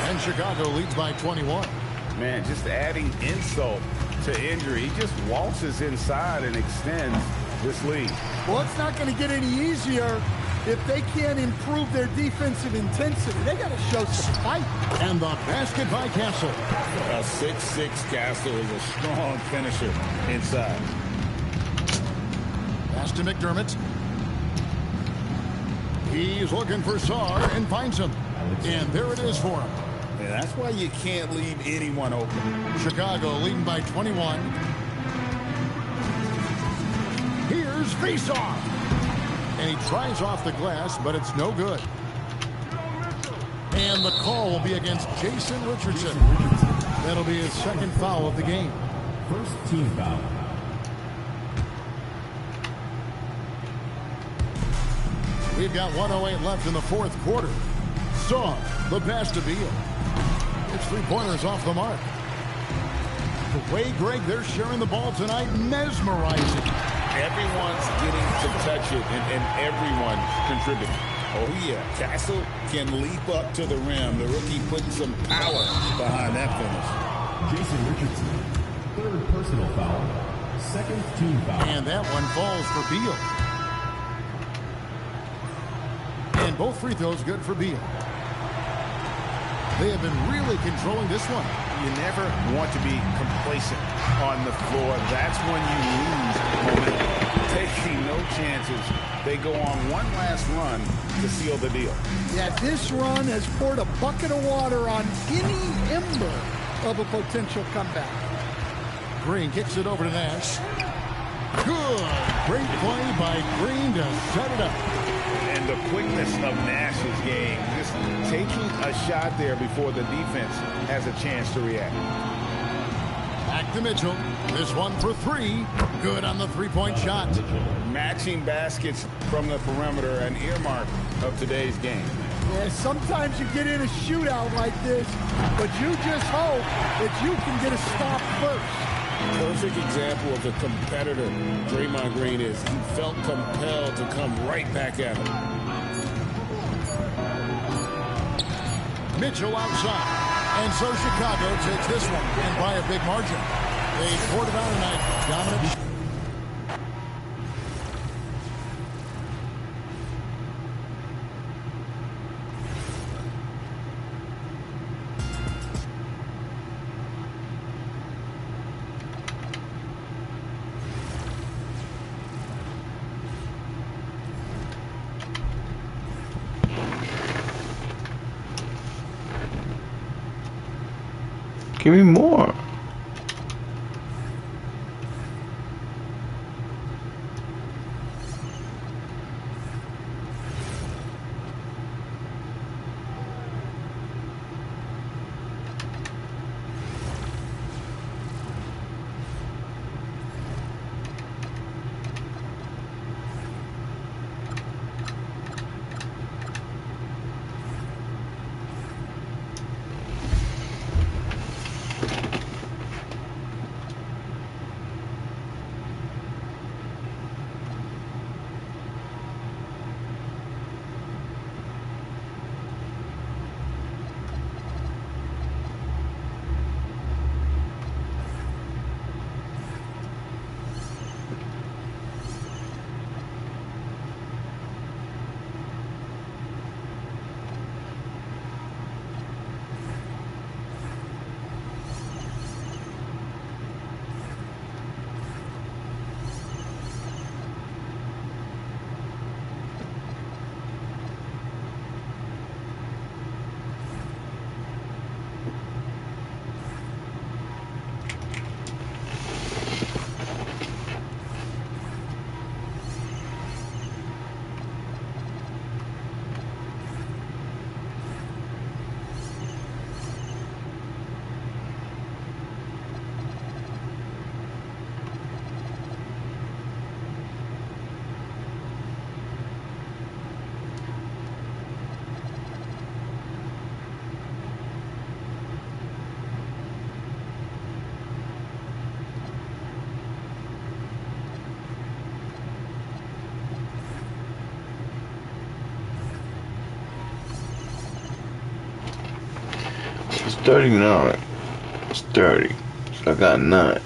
B: And Chicago leads by 21.
F: Man, just adding insult to injury. He just waltzes inside and extends this lead.
D: Well, it's not going to get any easier if they can't improve their defensive intensity. They got to show some fight.
B: And the basket by Castle.
C: A 6'6" Castle is a strong finisher inside.
B: Pass to McDermott. He's looking for Sarr and finds him. And there it is for him.
C: And that's why you can't leave anyone open.
B: Chicago leading by 21. Here's face-off. And he tries off the glass, but it's no good. And the call will be against Jason Richardson. That'll be his second foul of the game.
E: First team foul.
B: We've got 1:08 left in the 4th quarter. Sarr, the pass to Beal. It's 3-pointers off the mark. The way, Greg, they're sharing the ball tonight, mesmerizing.
C: Everyone's getting to touch it, and everyone contributing. Oh, yeah. Castle can leap up to the rim. The rookie putting some power behind that finish.
E: Jason Richardson. Third personal foul. Second team foul.
B: And that one falls for Beal. And both free throws good for Beal. They have been really controlling this one.
F: You never want to be complacent on the floor. That's when you lose momentum. Taking no chances. They go on one last run to seal the deal.
D: Yeah, this run has poured a bucket of water on any ember of a potential comeback.
B: Green kicks it over to Nash. Good. Great play by Green to set it up.
F: And the quickness of Nash's game, just taking a shot there before the defense has a chance to react.
B: Back to Mitchell. This one for three. Good on the three-point shot.
F: Matching baskets from the perimeter, an earmark of today's game.
D: Yeah, sometimes you get in a shootout like this, but you just hope that you can get a stop first.
C: Perfect example of the competitor Draymond Green is. He felt compelled to come right back at him.
B: Mitchell outside. And so Chicago takes this one, and by a big margin. They poured it on tonight. Dominant.
A: Give me more. It's 39. It's 30. So I got 9.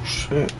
A: shit.